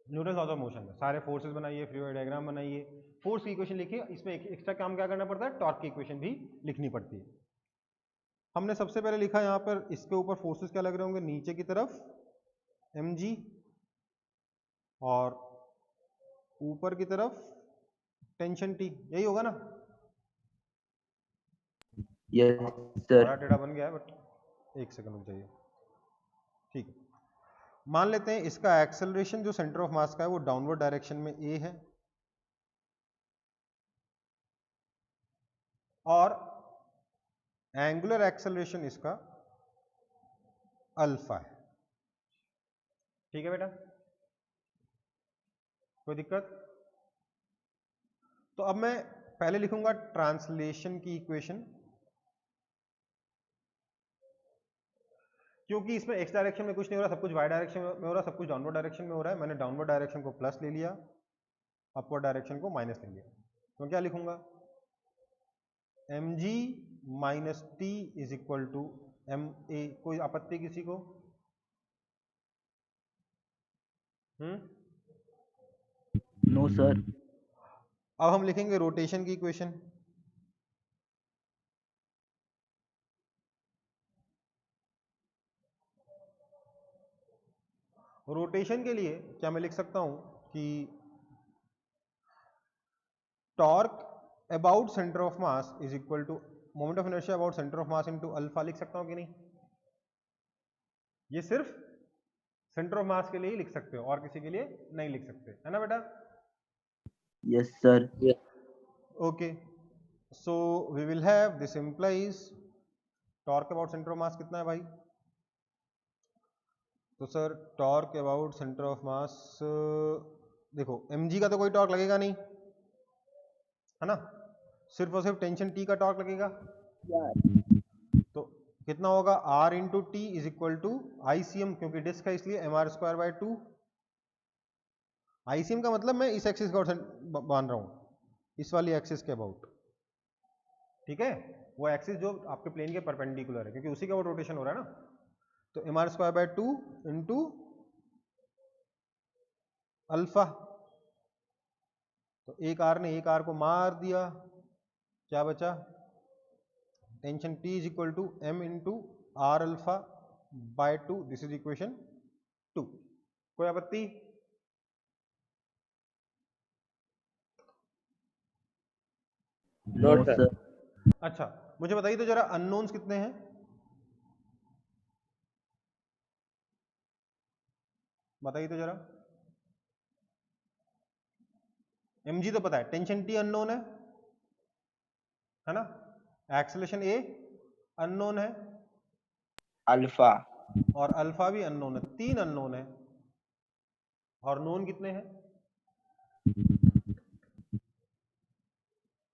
न्यूटन लॉज ऑफ मोशन में। सारे फोर्सेस बनाइए, फ्री बॉडी डायग्राम बनाइए, फोर्स की इक्वेशन लिखिए। इसमें एक एक्स्ट्रा काम क्या करना पड़ता है? टॉर्क की इक्वेशन भी लिखनी पड़ती है। हमने सबसे पहले लिखा यहाँ पर, इसके ऊपर फोर्सेस क्या लग रहे होंगे? नीचे की तरफ mg और ऊपर की तरफ टेंशन T, यही होगा ना? यस बड़ा सर। टेढ़ा बन गया है बट एक सेकंड रुक जाइए। ठीक है, मान लेते हैं इसका एक्सेलरेशन जो सेंटर ऑफ मास का है वो डाउनवर्ड डायरेक्शन में a है और एंगुलर एक्सेलरेशन इसका अल्फा है। ठीक है बेटा, कोई दिक्कत? तो अब मैं पहले लिखूंगा ट्रांसलेशन की इक्वेशन, क्योंकि इसमें एक्स डायरेक्शन में कुछ नहीं हो रहा, सब कुछ वाई डायरेक्शन में हो रहा, सब कुछ डाउनवर्ड डायरेक्शन में हो रहा है। मैंने डाउनवर्ड डायरेक्शन को प्लस ले लिया, अपवर्ड डायरेक्शन को माइनस ले लिया। तो क्या लिखूंगा? mg minus T is equal to ma। कोई आपत्ति किसी को? No sir. अब हम लिखेंगे रोटेशन की इक्वेशन। रोटेशन के लिए क्या मैं लिख सकता हूं कि torque about centre of mass is equal to moment of inertia about centre of mass into alpha, लिख सकता हूं कि नहीं? ये सिर्फ सेंटर ऑफ मास के लिए ही लिख सकते हो और किसी के लिए नहीं लिख सकते, है ना बेटा? Yes sir. Okay, so we will have this implies torque about centre of mass कितना है भाई? तो sir torque about centre of mass, देखो mg का तो कोई टॉर्क लगेगा नहीं, है ना, सिर्फ और सिर्फ टेंशन टी का टॉर्क लगेगा। तो कितना होगा, r into T is equal to ICM, क्योंकि डिस्क है इसलिए M R square by 2। ICM का मतलब मैं इस एक्सिस का बांध रहा हूं, इस वाली एक्सिस के अबाउट, ठीक है, वो एक्सिस जो आपके प्लेन के परपेंडिकुलर है, क्योंकि उसी का वो रोटेशन हो रहा है ना। तो M R square by 2 into alpha, तो एक आर ने एक आर को मार दिया, क्या बचा, tension T is equal to M into R alpha by 2, this is equation 2। कोई आपत्ति? No sir. अच्छा, मुझे बताइए तो जरा अननोन्स कितने हैं, बताइए तो जरा। mg तो पता है, टेंशन टी अननोन है ना, एक्सेलरेशन ए अननोन है, अल्फा और अल्फा भी अननोन है, 3 अननोन है, और नोन कितने हैं,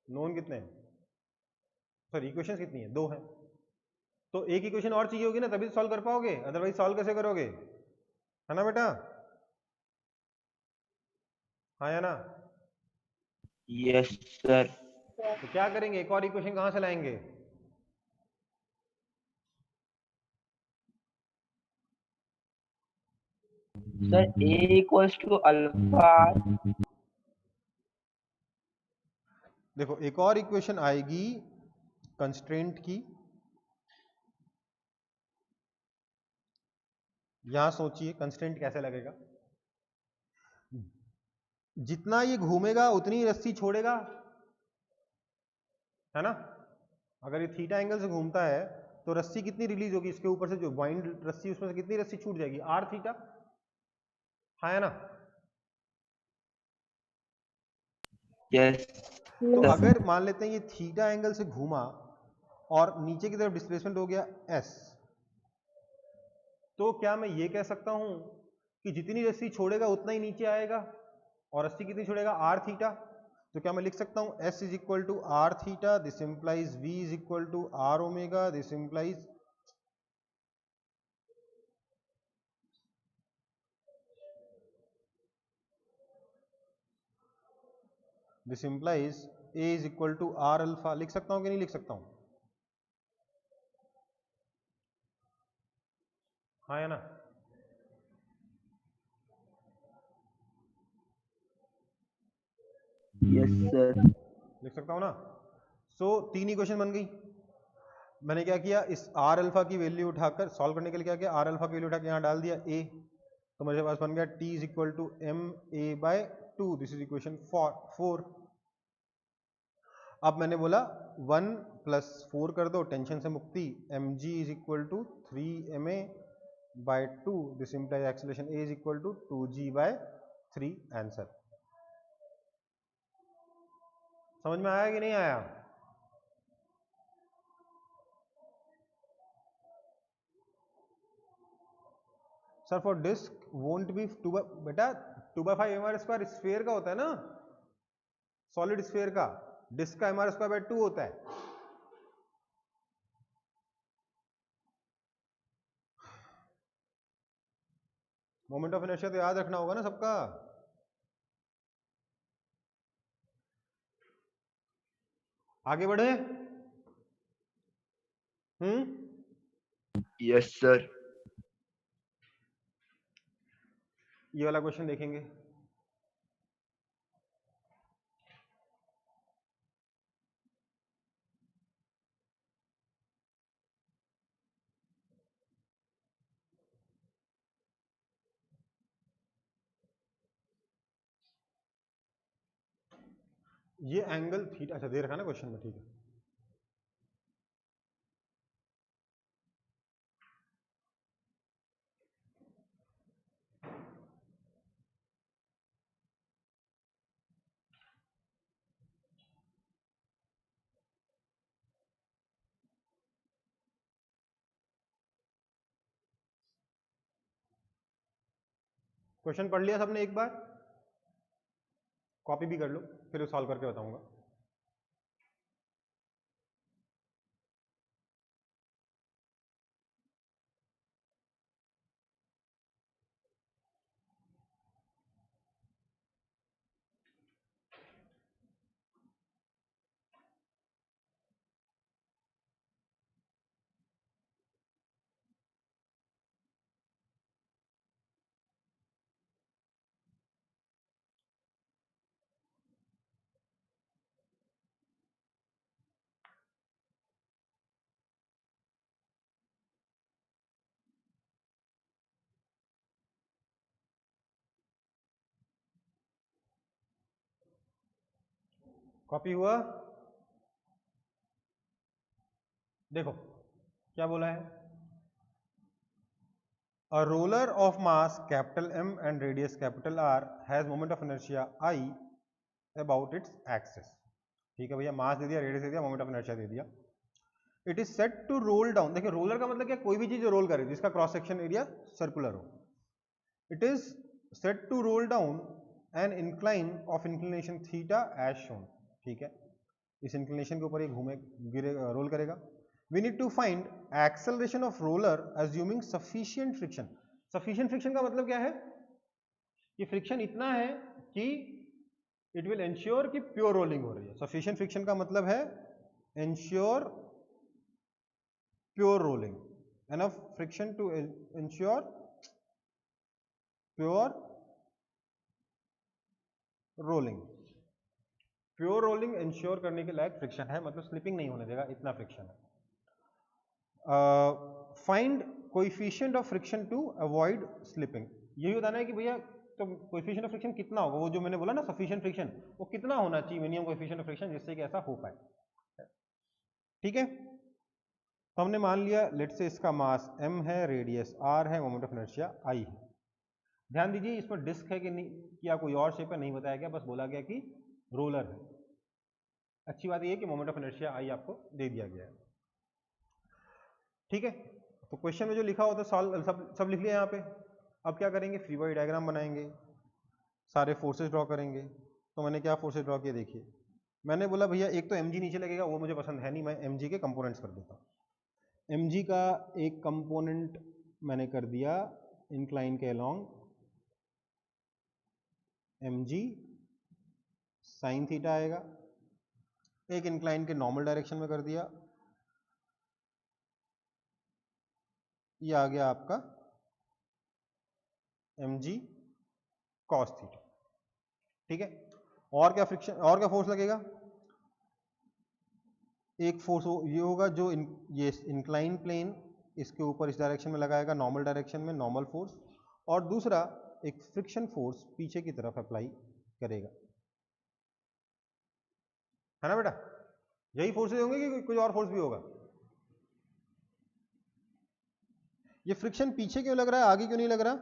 नोन कितने हैं, सॉरी इक्वेशंस कितनी है, 2 हैं। तो एक इक्वेशन और चाहिए होगी ना, तभी सॉल्व कर पाओगे, अदरवाइज सॉल्व कैसे करोगे, है ना बेटा, हाँ या ना। Yes sir. तो क्या करेंगे, एक और इक्वेशन कहां से लाएंगे, sir A equals to alpha. देखो एक और इक्वेशन आएगी कंस्ट्रेंट की, यहां सोचिए कंस्ट्रेंट कैसे लगेगा, जितना ये घूमेगा उतनी ही रस्सी छोड़ेगा, है ना, अगर ये थीटा एंगल से घूमता है तो रस्सी कितनी रिलीज होगी, इसके ऊपर से जो वाइंड रस्सी, उसमें से कितनी रस्सी छूट जाएगी, आर थीटा, है ना। यस तो No, अगर मान लेते हैं ये थीटा एंगल से घूमा और नीचे की तरफ डिस्प्लेसमेंट हो गया एस, तो क्या मैं ये कह सकता हूं कि जितनी रस्सी छोड़ेगा उतना ही नीचे आएगा, और रस्सी कितनी छोड़ेगा, आर थीटा। तो क्या मैं लिख सकता हूं S is equal to R theta, this implies V is equal to R omega, this implies A is equal to R alpha, लिख सकता हूं कि नहीं लिख सकता हूं, हाँ या ना। Yes sir. लिख सकता हूं ना। सो 3 इक्वेशन बन गई। मैंने क्या किया, इस आर अल्फा की वैल्यू उठाकर सॉल्व करने के लिए क्या किया, आर अल्फा की वैल्यू उठा के यहाँ डाल दिया ए, तो मेरे पास बन गया T is equal to M A by 2, this is equation 4। अब मैंने बोला 1 प्लस 4 कर दो, टेंशन से मुक्ति, M G is equal to 3 ma by 2, this implies acceleration A is equal to 2g by 3, answer. समझ में आया कि नहीं आया, sir for disc won't be 2 बेटा 2/5 एम आर स्क्वायर स्फेयर का होता है ना, सॉलिड स्फेयर का, डिस्क का एम आर स्क्वायर बाय 2 होता है। मोमेंट ऑफ इनर्शिया तो याद रखना होगा ना सबका। आगे बढ़े, यस सर। ये वाला क्वेश्चन देखेंगे, ये एंगल थीटा, अच्छा दे रखा ना क्वेश्चन में, ठीक है। क्वेश्चन पढ़ लिया सबने एक बार? कॉपी भी कर लो, फिर सॉल्व करके बताऊंगा। कॉपी हुआ? देखो क्या बोला है, a roller of mass capital M and radius capital R has moment of inertia I about its axis। ठीक है भैया, मास दे दिया, रेडियस दे दिया, मोमेंट ऑफ इनर्शिया दे दिया। It is set to roll down, देखिए रोलर का मतलब क्या, कोई भी चीज जो रोल करे जिसका क्रॉस सेक्शन एरिया सर्कुलर हो। It is set to roll down an incline of inclination theta as shown. ठीक है, इस इंक्लिनेशन के ऊपर ये घूमे गिरे रोल करेगा। We need to find acceleration of roller assuming sufficient friction. Sufficient friction का मतलब क्या है कि फ्रिक्शन इतना है कि इट विल एंश्योर कि प्योर रोलिंग हो रही है। सफिशिएंट फ्रिक्शन का मतलब है ensure pure rolling, enough friction to ensure pure rolling. Pure rolling ensure करने के लायक फ्रिक्शन है, मतलब स्लिपिंग नहीं होने देगा, इतना फ्रिक्शन है। Find coefficient of friction to avoid slipping. यही बताना है कि भैया तो कोएफिशिएंट ऑफ फ्रिक्शन कितना होगा, वो जो मैंने बोला ना सफिशिएंट फ्रिक्शन, वो कितना होना चाहिए मिनिमम कोएफिशिएंट ऑफ फ्रिक्शन जिससे कि ऐसा हो पाए। ठीक है, तो हमने मान लिया लेट से इसका मास m है, रेडियस r है, मोमेंट ऑफ इनर्शिया I है। ध्यान दीजिए इसमें डिस्क है कि नहीं, क्या कोई और शेप है, नहीं बताया गया, बस बोला गया कि रोलर है। अच्छी बात यह है कि मोमेंट ऑफ इनर्शिया I आपको दे दिया गया है। ठीक है, तो क्वेश्चन में जो लिखा होता है सॉल्व सब लिख लिया यहाँ पे। अब क्या करेंगे, फ्री बॉडी डायग्राम बनाएंगे, सारे फोर्सेस ड्रॉ करेंगे। तो मैंने क्या फोर्सेस ड्रॉ किए, देखिए मैंने बोला भैया एक तो mg नीचे लगेगा, वो मुझे पसंद है नहीं, मैं mg के कंपोनेंट्स कर देता हूँ। mg का एक कंपोनेंट मैंने कर दिया इंक्लाइन के अलोंग mg साइन थीटा आएगा, एक इंक्लाइन के नॉर्मल डायरेक्शन में कर दिया, ये आ गया आपका mg कॉस थीटा। ठीक है, और क्या फ्रिक्शन, और क्या फोर्स लगेगा, एक फोर्स ये होगा जो ये इंक्लाइन प्लेन इसके ऊपर इस डायरेक्शन में लगाएगा, नॉर्मल डायरेक्शन में नॉर्मल फोर्स, और दूसरा एक फ्रिक्शन फोर्स पीछे की तरफ अप्लाई करेगा, है ना बेटा? यही फोर्सेज होंगे कि कुछ और फोर्स भी होगा? ये फ्रिक्शन पीछे क्यों लग रहा है, आगे क्यों नहीं लग रहा?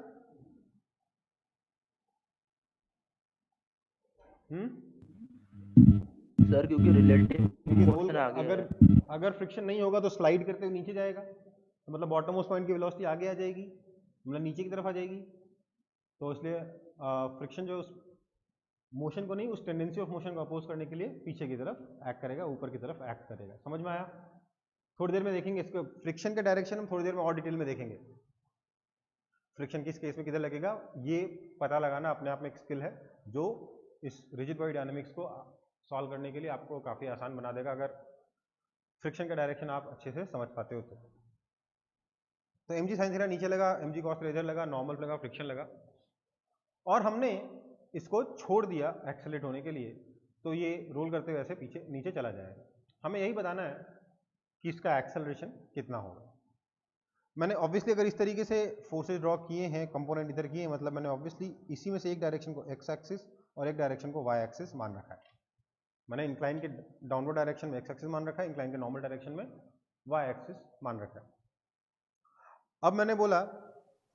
सर क्योंकि रिलेटिव रोल अगर फ्रिक्शन नहीं होगा तो स्लाइड करते हुए नीचे जाएगा, तो मतलब बॉटम मोस्ट पॉइंट की वेलोसिटी आगे आ जाएगी, मतलब नीचे की तरफ आ जाएगी। तो इसलिए फ्रिक्शन जो मोशन को नहीं, उस टेंडेंसी ऑफ मोशन को अपोज करने के लिए पीछे की तरफ एक्ट करेगा, ऊपर की तरफ एक्ट करेगा। समझ में आया? थोड़ी देर में देखेंगे इसको, फ्रिक्शन के डायरेक्शन हम थोड़ी देर में और डिटेल में देखेंगे। फ्रिक्शन किस केस में किधर लगेगा, ये पता लगाना अपने आप में एक स्किल है जो इस रिजिड बॉडी डायनेमिक्स को सॉल्व करने के लिए आपको काफ़ी आसान बना देगा, अगर फ्रिक्शन का डायरेक्शन आप अच्छे से समझ पाते हो तो mg साइन थीटा नीचे लगा, mg कॉस थीटा इधर लगा, नॉर्मल लगा, फ्रिक्शन लगा, और हमने इसको छोड़ दिया एक्सेलरेट होने के लिए, तो ये रोल करते हुए ऐसे पीछे नीचे चला जाएगा। हमें यही बताना है कि इसका एक्सेलरेशन कितना होगा। मैंने ऑब्वियसली अगर इस तरीके से फोर्सेस ड्रॉ किए हैं, कंपोनेंट इधर किए हैं, मतलब मैंने ऑब्वियसली इसी में से एक डायरेक्शन को एक्स एक्सिस और एक डायरेक्शन को वाई एक्सिस मान रखा है। मैंने इंक्लाइन के डाउनवर्ड डायरेक्शन में एक्स एक्सिस मान रखा है, इंक्लाइन के नॉर्मल डायरेक्शन में वाई एक्सिस मान रखा है। अब मैंने बोला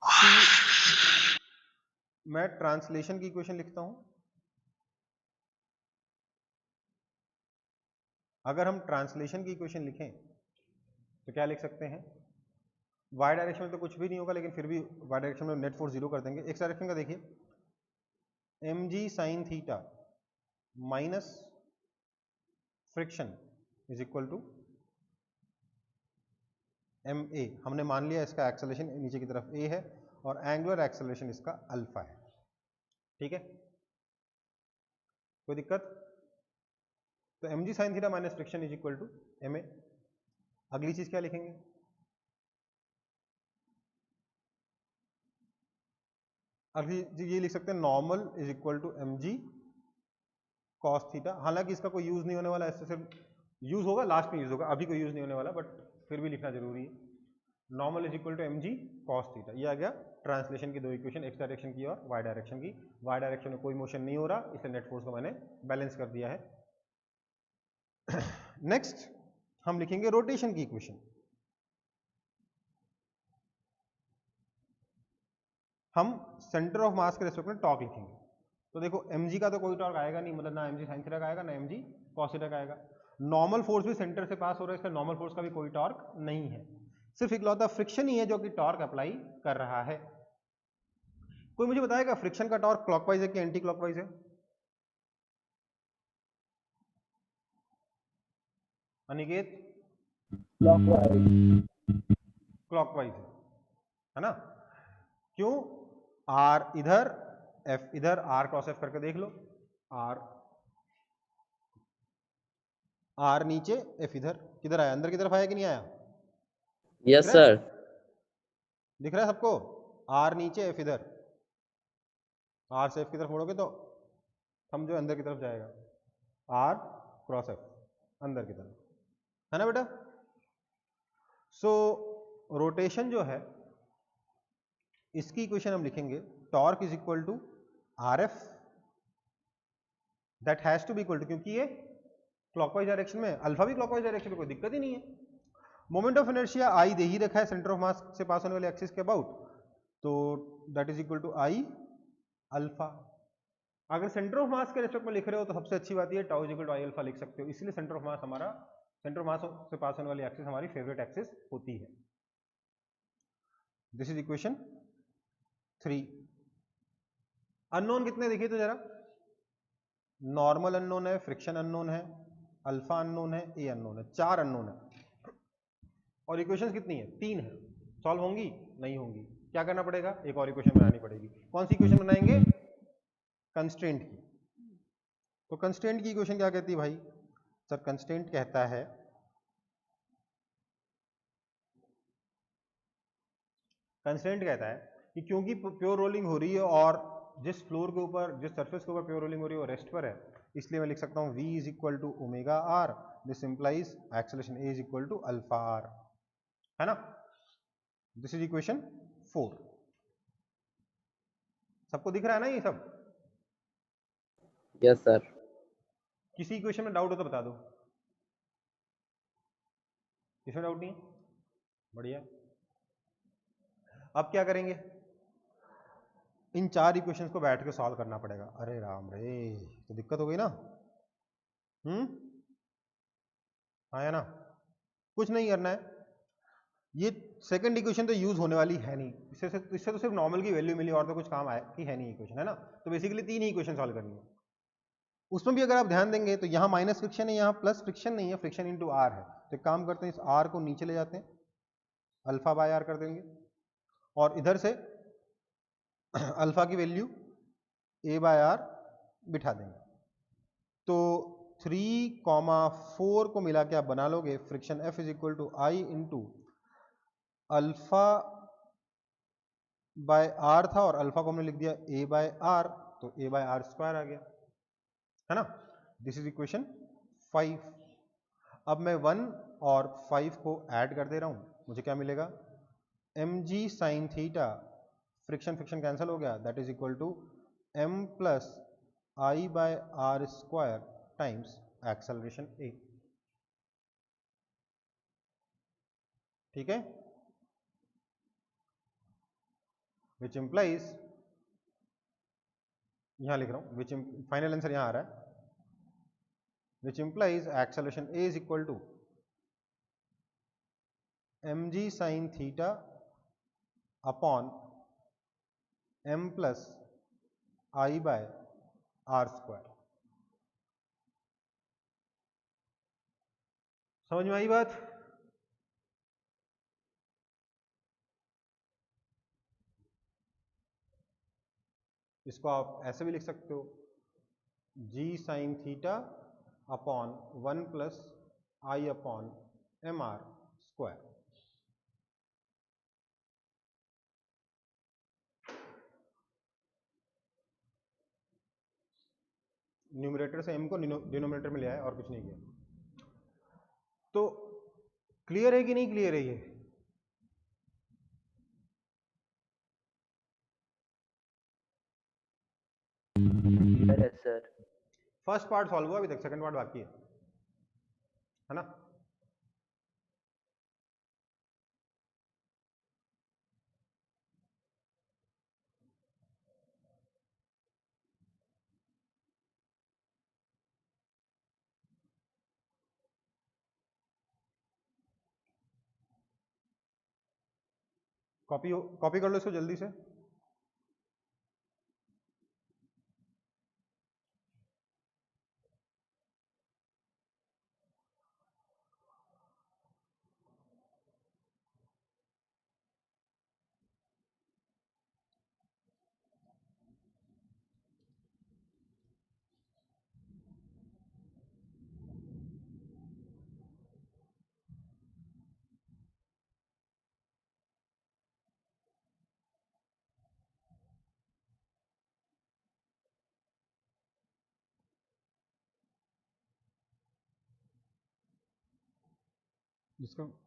कि मैं ट्रांसलेशन की इक्वेशन लिखता हूं। अगर हम ट्रांसलेशन की इक्वेशन लिखें तो क्या लिख सकते हैं, वाई डायरेक्शन में तो कुछ भी नहीं होगा, लेकिन फिर भी वाई डायरेक्शन में नेट फोर्स जीरो कर देंगे। एक्स डायरेक्शन का देखिए, M G sine theta minus friction is equal to M A. हमने मान लिया इसका एक्सेलरेशन नीचे की तरफ ए है और एंगुलर एक्सेलरेशन इसका अल्फा है। ठीक है, कोई दिक्कत? तो M G sine theta minus friction is equal to M A. अगली चीज क्या लिखेंगे? अगली चीज ये लिख सकते हैं, normal is equal to M G cos theta. हालांकि इसका कोई यूज नहीं होने वाला, ऐसे सिर्फ यूज होगा लास्ट में यूज होगा, अभी कोई यूज नहीं होने वाला, बट फिर भी लिखना जरूरी है। Normal is equal to M G cos theta. ये आ गया ट्रांसलेशन की दो इक्वेशन, एक्स डायरेक्शन की और वाई डायरेक्शन की। वाई डायरेक्शन में कोई मोशन नहीं हो रहा, इसलिए नेट फोर्स को मैंने बैलेंस कर दिया है। नेक्स्ट हम लिखेंगे रोटेशन की इक्वेशन। हम सेंटर ऑफ मास के रेस्पेक्ट में टॉर्क लिखेंगे। तो देखो mg का तो कोई टॉर्क आएगा नहीं, मतलब ना mg साइन थीटा का आएगा ना mg कॉस थीटा का आएगा। नॉर्मल फोर्स भी सेंटर से पास हो रहा है, इसलिए नॉर्मल फोर्स का भी कोई टॉर्क नहीं है। सिर्फ इकलौता फ्रिक्शन ही है जो कि टॉर्क अप्लाई कर रहा है। कोई मुझे बताएगा फ्रिक्शन का टॉर्क क्लॉकवाइज है कि एंटी क्लॉकवाइज है? अनिकेत? क्लॉकवाइज है ना? क्यों? आर इधर एफ इधर, आर क्रॉस एफ करके देख लो। आर नीचे एफ इधर, किधर आया? अंदर की तरफ आया कि नहीं आया? Yes sir. दिख रहा है सबको? आर नीचे एफ इधर, आर से एफ की तरफ मोड़ोगे तो समझो अंदर की तरफ जाएगा, आर क्रॉस एफ अंदर की तरफ, है ना बेटा? सो रोटेशन जो है इसकी इक्वेशन हम लिखेंगे, torque is equal to R F that has to be equal to, क्योंकि ये क्लॉकवाइज डायरेक्शन में, अल्फा भी क्लॉकवाइज डायरेक्शन में, कोई दिक्कत ही नहीं है। मोमेंट ऑफ इनर्शिया आई दे ही रखा है सेंटर ऑफ मास से पास होने वाले एक्सिस के अबाउट, तो that is equal to I alpha. अगर सेंटर ऑफ मास के रेस्पेक्ट में लिख रहे हो तो सबसे अच्छी बात ये tau is equal to I alpha लिख सकते हो, इसलिए सेंटर ऑफ मास हमारा, सेंटर ऑफ मास से पास होने वाली एक्सिस हमारी फेवरेट एक्सिस होती है। This is equation 3। अननोन कितने देखिए तो जरा, नॉर्मल अननोन है, फ्रिक्शन अननोन है, अल्फा अननोन है, ए अननोन है, 4 अननोन है। और इक्वेशंस कितनी है? 3 है। सॉल्व होंगी? नहीं होंगी। क्या करना पड़ेगा? एक और इक्वेशन बनानी पड़ेगी। कौन सी इक्वेशन बनाएंगे? कंस्ट्रेंट की। तो कंस्ट्रेंट की इक्वेशन क्या कहती है भाई? सर कंस्ट्रेंट कहता है कि क्योंकि प्योर रोलिंग हो रही है और जिस फ्लोर के ऊपर, जिस सरफेस के ऊपर प्योर रोलिंग हो रही है वो रेस्ट पर है, इसलिए मैं लिख सकता हूं v is equal to omega are. This implies acceleration a is equal to alpha R, है ना? This is equation 4। सबको दिख रहा है ना ये सब? Yes sir. किसी इक्वेशन में डाउट हो तो बता दो। इसमें डाउट नहीं है? बढ़िया। अब क्या करेंगे? इन 4 इक्वेशंस को बैठ के सॉल्व करना पड़ेगा। अरे राम रे, तो दिक्कत हो गई ना? हाँ ना? कुछ नहीं करना है। ये सेकंड इक्वेशन तो यूज होने वाली है नहीं, इससे तो सिर्फ नॉर्मल की वैल्यू मिली और तो कुछ काम आया कि है नहीं इक्वेशन, है ना? तो बेसिकली 3 ही इक्वेशन सॉल्व करनी है। उसमें भी अगर आप ध्यान देंगे तो यहाँ माइनस फ्रिक्शन है, यहाँ प्लस फ्रिक्शन नहीं है, फ्रिक्शन इंटू आर है। तो एक काम करते हैं, इस आर को नीचे ले जाते हैं, अल्फा बाय आर कर देंगे, और इधर से अल्फा की वैल्यू ए बाय आर बिठा देंगे। तो 3,4 को मिला के आप बना लोगे friction F is equal to I into alpha by R था और अल्फा को हमने लिख दिया ए बाय आर, तो ए बाय आर स्क्वायर आ गया, है ना? This is equation 5। अब मैं 1 और 5 को ऐड कर दे रहा हूं, मुझे क्या मिलेगा? M G sine theta, friction friction cancel हो गया, that is equal to M plus I by R square times acceleration A. ठीक है? विच इंप्लाइज, यहां लिख रहा हूं, विच फाइनल आंसर यहां आ रहा है, which implies acceleration A is equal to M G sine theta upon m plus I by R square. समझ में आई बात? इसको आप ऐसे भी लिख सकते हो, g sine theta upon 1 plus I upon M R square. Numerator से m को डिनोमिनेटर में ले आए और कुछ नहीं किया। तो क्लियर है कि नहीं क्लियर है ये? Yes, sir. First part solve हुआ, अभी तक सेकंड पार्ट बाकी है ना? कॉपी कर लो इसको जल्दी से।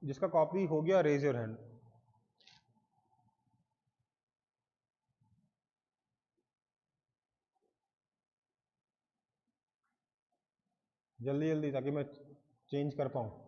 जिसका कॉपी हो गया रेज योर हैंड। जल्दी जल्दी, ताकि मैं चेंज कर पाऊँ।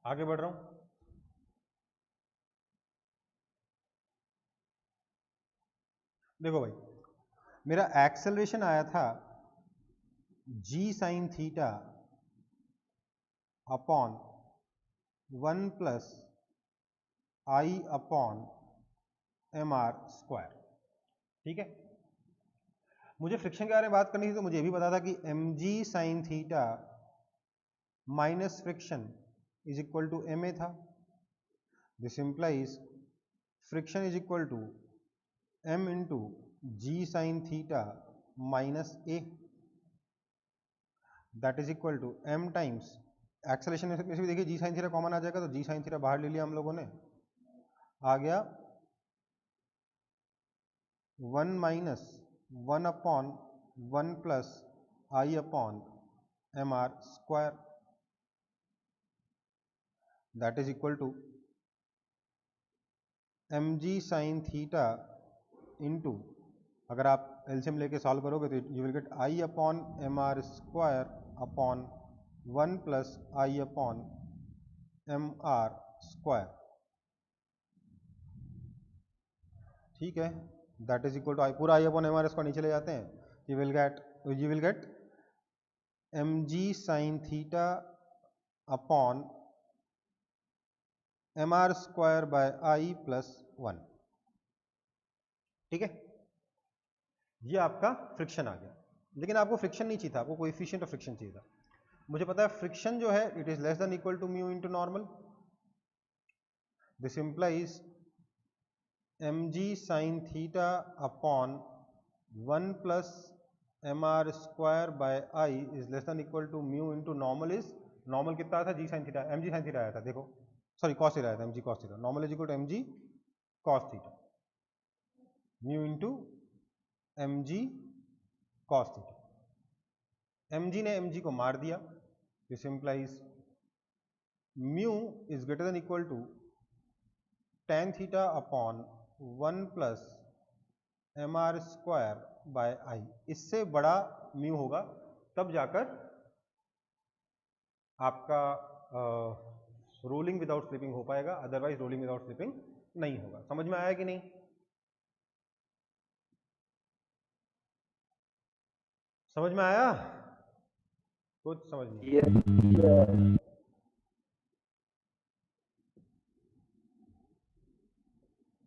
आगे बढ़ रहा हूं। देखो भाई, मेरा एक्सेलरेशन आया था g sine theta upon 1 plus I upon M R square. ठीक है, मुझे फ्रिक्शन के बारे में बात करनी थी, तो मुझे भी पता था कि mg sine theta minus friction is equal to ma था। This implies friction is equal to m into G sine theta minus A, that is equal to m times acceleration में से भी देखिए जी साइन थीटा कॉमन आ जाएगा, तो जी sine theta बाहर ले लिया हम लोगों ने, आ गया 1 minus 1 upon 1 plus I upon M R square, that is equal to M G sine theta into, अगर आप एलसीएम लेके सॉल्व करोगे तो you will get I upon M R square upon 1 plus I upon M R square. ठीक है, that is equal to पूरा I upon M R square नीचे ले जाते हैं, you will get M G sine theta upon M R square by I plus 1। ठीक है, ये आपका फ्रिक्शन आ गया। लेकिन आपको फ्रिक्शन नहीं चाहिए था, आपको कोएफिशिएंट ऑफ फ्रिक्शन चाहिए था। मुझे पता है फ्रिक्शन जो है it is less than equal to mu into normal. This implies mg sine theta upon 1 plus M R square by I is less than equal to mu into normal is normal कितना आया था, G sine theta, M G sine theta आया था, देखो sorry cos theta आया था, M G cos theta, normal is equal to M G cos theta, mu into M G cos theta. M G ने M G को मार दिया, this implies mu is greater than equal to tan theta upon 1 plus M R square by I. इससे बड़ा mu होगा तब जाकर आपका रोलिंग विदाउट स्लिपिंग हो पाएगा, अदरवाइज रोलिंग विदाउट स्लिपिंग नहीं होगा। समझ में आया कि नहीं? समझ में आया? कुछ समझ नहीं आया। Yes.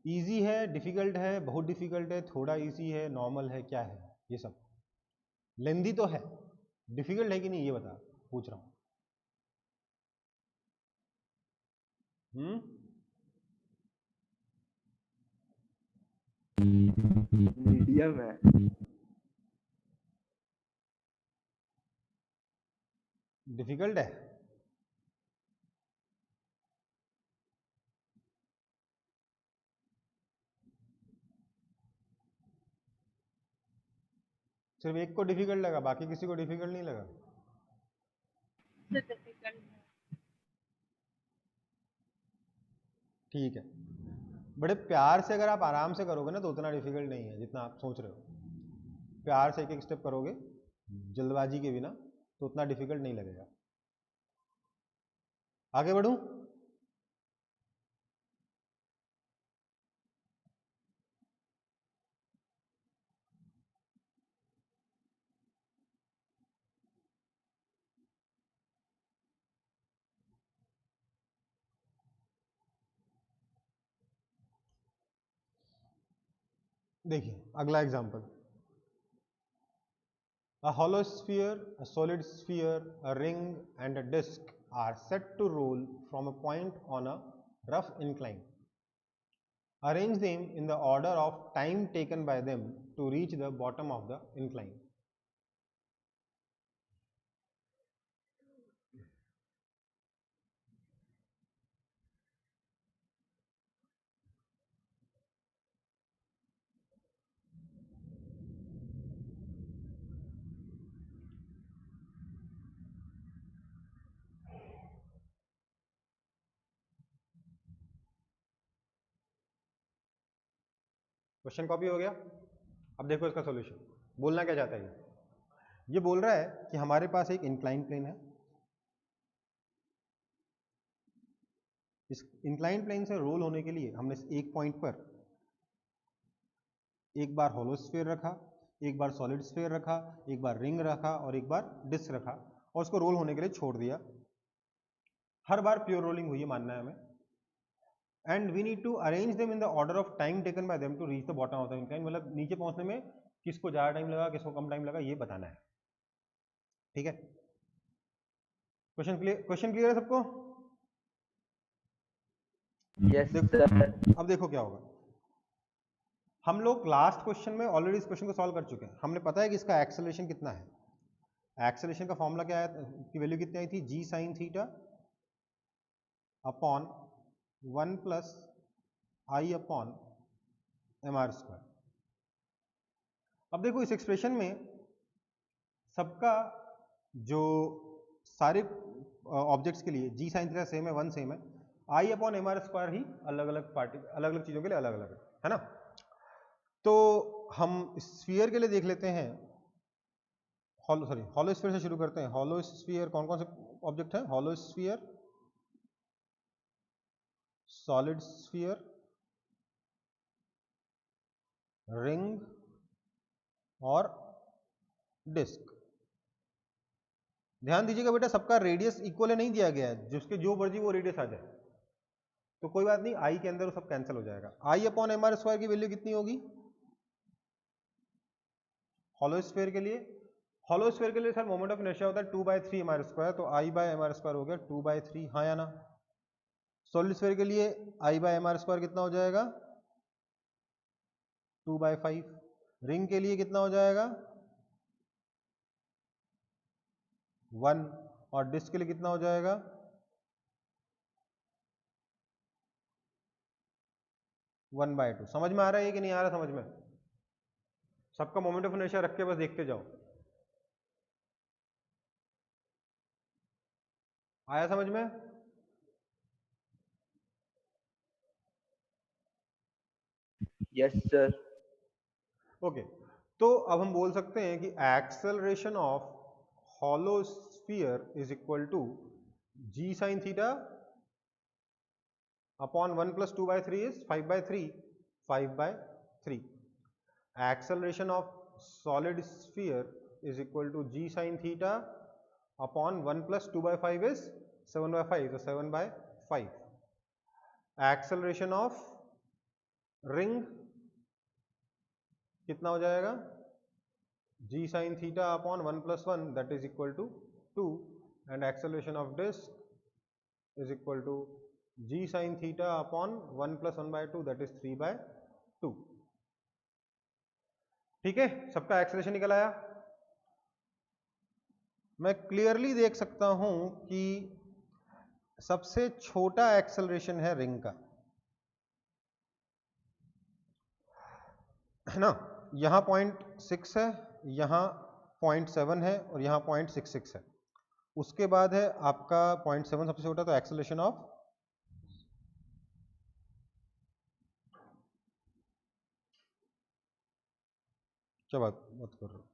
इजी है, डिफिकल्ट है, बहुत डिफिकल्ट है, थोड़ा इजी है, नॉर्मल है, क्या है ये सब? लेंदी तो है, डिफिकल्ट है कि नहीं ये बता, पूछ रहा हूं। मीडियम है। डिफिकल्ट है? सिर्फ एक को डिफिकल्ट लगा, बाकी किसी को डिफिकल्ट नहीं लगा? ठीक है, बड़े प्यार से अगर आप आराम से करोगे ना तो उतना डिफिकल्ट नहीं है जितना आप सोच रहे हो। प्यार से एक एक स्टेप करोगे जल्दबाजी के बिना तो उतना डिफिकल्ट नहीं लगेगा। आगे बढ़ूं? देखिए अगला example, a hollow sphere, a solid sphere, a ring and a disc are set to roll from a point on a rough incline. Arrange them in the order of time taken by them to reach the bottom of the incline. Question copy हो गया? अब देखो इसका solution. बोलना क्या चाहता है ये बोल रहा है कि हमारे पास एक इंक्लाइन प्लेन है, इस इंक्लाइन प्लेन से रोल होने के लिए हमने एक पॉइंट पर एक बार होलो स्फीयर रखा, एक बार सॉलिड स्फीयर रखा, एक बार रिंग रखा और एक बार डिस्क रखा और उसको रोल होने के लिए छोड़ दिया। हर बार प्योर रोलिंग हुई है मानना है हमें। And we need to arrange them in the order of time taken by them to reach the bottom of the incline. मतलब नीचे पहुंचने में किसको ज्यादा टाइम लगा, किसको कम टाइम लगा, ये बताना है। ठीक है, क्वेश्चन क्लियर है सबको? Yes, sir. अब देखो क्या होगा। हम लोग लास्ट क्वेश्चन में ऑलरेडी इस क्वेश्चन को सॉल्व कर चुके हैं। हमने पता है कि इसका एक्सेलरेशन कितना है। एक्सेलरेशन का फॉर्मूला क्या है, की वैल्यू कितनी आई थी, जी sine theta upon 1 plus I upon M R square. अब देखो इस एक्सप्रेशन में सबका जो सारे ऑब्जेक्ट्स के लिए जी साइन थीटा सेम है, 1 सेम है, आई अपॉन एम आर स्क्वायर ही अलग अलग चीजों के लिए अलग अलग है ना। तो हम स्फीयर के लिए देख लेते हैं, हॉलो स्फीयर से शुरू करते हैं। हॉलो स्फीयर कौन कौन से ऑब्जेक्ट है, hollow sphere, solid sphere, ring और डिस्क। ध्यान दीजिएगा बेटा, सबका रेडियस इक्वल नहीं दिया गया है, जिसके जो मर्जी वो रेडियस आ जाए तो कोई बात नहीं, आई के अंदर वो सब कैंसिल हो जाएगा। आई अपॉन एम आर स्क्वायर की वैल्यू कितनी होगी हॉलो स्फीयर के लिए? हॉलो स्फीयर के लिए सर मोमेंट ऑफ इनर्शिया होता है 2/3 एम आर स्क्वायर, तो आई बाय एम आर स्क्वायर हो गया 2/3, हाँ या ना। सॉलिड स्फीयर के लिए आई बाय एम आर स्क्वायर कितना हो जाएगा 2/5। रिंग के लिए कितना हो जाएगा 1। और डिस्क के लिए कितना हो जाएगा? One by two. समझ में आ रहा है कि नहीं आ रहा? समझ में सबका मोमेंट ऑफ इनर्शिया रख के बस देखते जाओ। आया समझ में? Yes sir. ओके, तो अब हम बोल सकते हैं कि acceleration of hollow sphere is equal to g sin theta upon 1 plus 2 by 3 is 5 by 3, 5 by 3. Acceleration of solid sphere is equal to g sin theta upon 1 plus 2 by 5 is 7 by 5, so 7 by 5. Acceleration of ring कितना हो जाएगा? g sin theta upon 1 plus 1 that is equal to 2, and acceleration of disk is equal to g sin theta upon 1 plus 1 by 2 that is 3 by 2. ठीक है, सबका acceleration निकल आया। मैं clearly देख सकता हूं कि सबसे छोटा एक्सेलरेशन है रिंग का, है ना? यहां 0.6 है, यहां 0.7 है और यहां 0.66 है। उसके बाद है आपका 0.7 सबसे छोटा, तो एक्सेलरेशन ऑफ क्या बात कर रहे हो?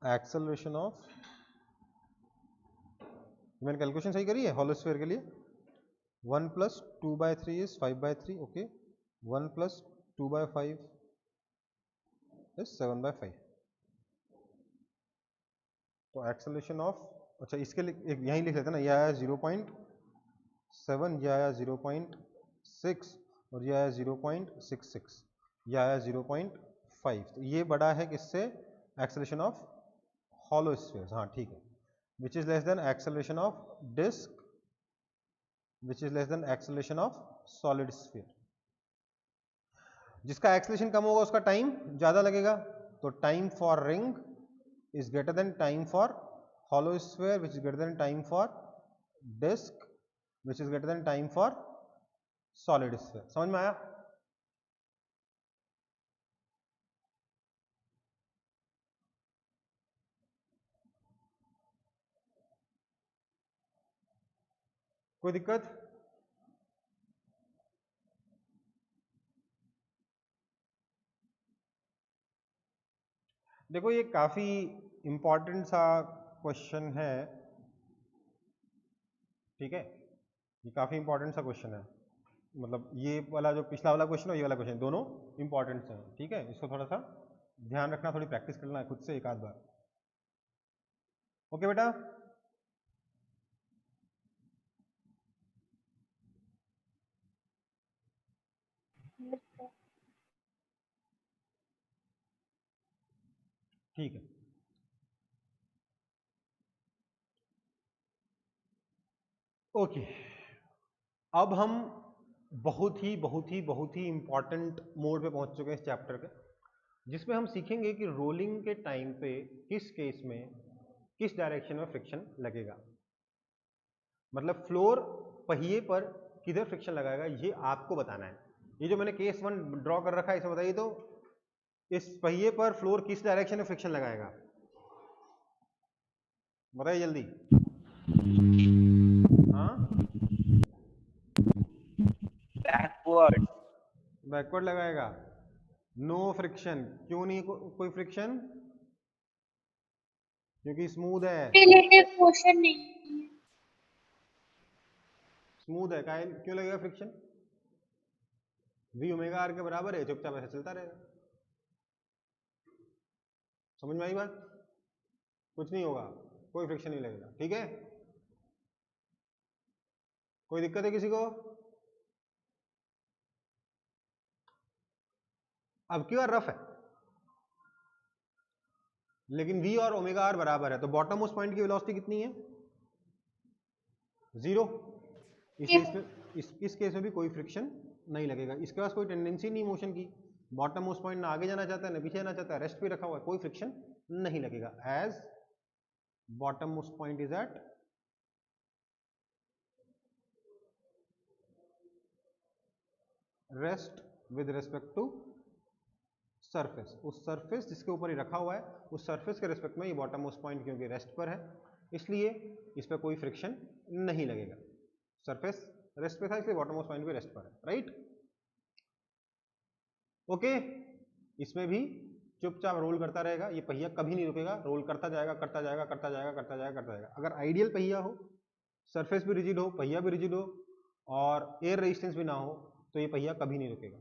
एक्सेलरेशन ऑफ, मैंने कैलकुलेशन सही करी है हॉलो स्फीयर के लिए। 1 plus 2 by 3 is 5 by 3, okay. 1 plus 2 by 5 is 7 by 5। तो एक्सेलरेशन ऑफ, अच्छा इसके लिए एक यहीं लिख लेते हैं ना, यह आया 0.7, यह आया 0.6 और यह आया 0.66, यह आया 0.5। तो ये बड़ा है किससे? Acceleration of hollow sphere. हाँ ठीक है, which is less than acceleration of disc, which is less than acceleration of solid sphere. जिसका एक्सेलरेशन कम होगा उसका टाइम ज्यादा लगेगा, तो time for ring is greater than time for hollow sphere, which is greater than time for disk, which is greater than time for solid sphere. समझ में आया? कोई दिक्कत? देखो ये काफी इंपॉर्टेंट सा क्वेश्चन है, ठीक है? ये काफी इंपॉर्टेंट सा क्वेश्चन है, मतलब ये वाला जो पिछला वाला क्वेश्चन और ये वाला क्वेश्चन दोनों इंपॉर्टेंट हैं, ठीक है? इसको थोड़ा सा ध्यान रखना, थोड़ी प्रैक्टिस करना है खुद से एक आध बार। ओके बेटा, ठीक है। ओके, अब हम बहुत ही इंपॉर्टेंट मोड पे पहुंच चुके हैं इस चैप्टर के, जिसमें हम सीखेंगे कि रोलिंग के टाइम पे किस केस में किस डायरेक्शन में फ्रिक्शन लगेगा। मतलब फ्लोर पहिए पर किधर फ्रिक्शन लगाएगा ये आपको बताना है। ये जो मैंने केस 1 ड्रॉ कर रखा है इसमें बताइए तो, इस पहिए पर फ्लोर किस डायरेक्शन में फ्रिक्शन लगाएगा? बताइए जल्दी। हाँ, बैकवर्ड। बैकवर्ड लगाएगा। No friction. क्यों नहीं कोई फ्रिक्शन? क्योंकि स्मूथ है। रिलेटिव क्वेश्चन नहीं है। स्मूथ है, क्यों लगेगा फ्रिक्शन? v ओमेगा आर के बराबर है, चुपचाप ऐसे चलता रहेगा। समझ में आई बात? कुछ नहीं होगा, कोई फ्रिक्शन नहीं लगेगा, ठीक है? कोई दिक्कत है किसी को? अब की बार रफ है, लेकिन v और ओमेगा आर बराबर है, तो बॉटम मोस्ट पॉइंट की वेलोसिटी कितनी है? 0। इसलिए इस केस में भी कोई फ्रिक्शन नहीं लगेगा। इसके पास कोई टेंडेंसी नहीं मोशन की, बॉटम मोस्ट पॉइंट ना आगे जाना चाहता है ना पीछे जाना चाहता है, रेस्ट पे रखा हुआ है, कोई फ्रिक्शन नहीं लगेगा, as bottom most point is at rest with respect to surface. उस सरफेस जिसके ऊपर ही रखा हुआ है उस सरफेस के रिस्पेक्ट में ये बॉटम मोस्ट पॉइंट क्योंकि रेस्ट पर है इसलिए इस पर कोई फ्रिक्शन नहीं लगेगा। सरफेस रेस्ट पे था इसलिए बॉटम मोस्ट पॉइंट भी रेस्ट पर है, राइट। ओके, इसमें भी चुपचाप रोल करता रहेगा, ये पहिया कभी नहीं रुकेगा, रोल करता जाएगा करता जाएगा करता जाएगा करता जाएगा करता जाएगा। अगर आइडियल पहिया हो, सरफेस भी रिजिड हो, पहिया भी रिजिड हो और एयर रेजिस्टेंस भी ना हो तो ये पहिया कभी नहीं रुकेगा।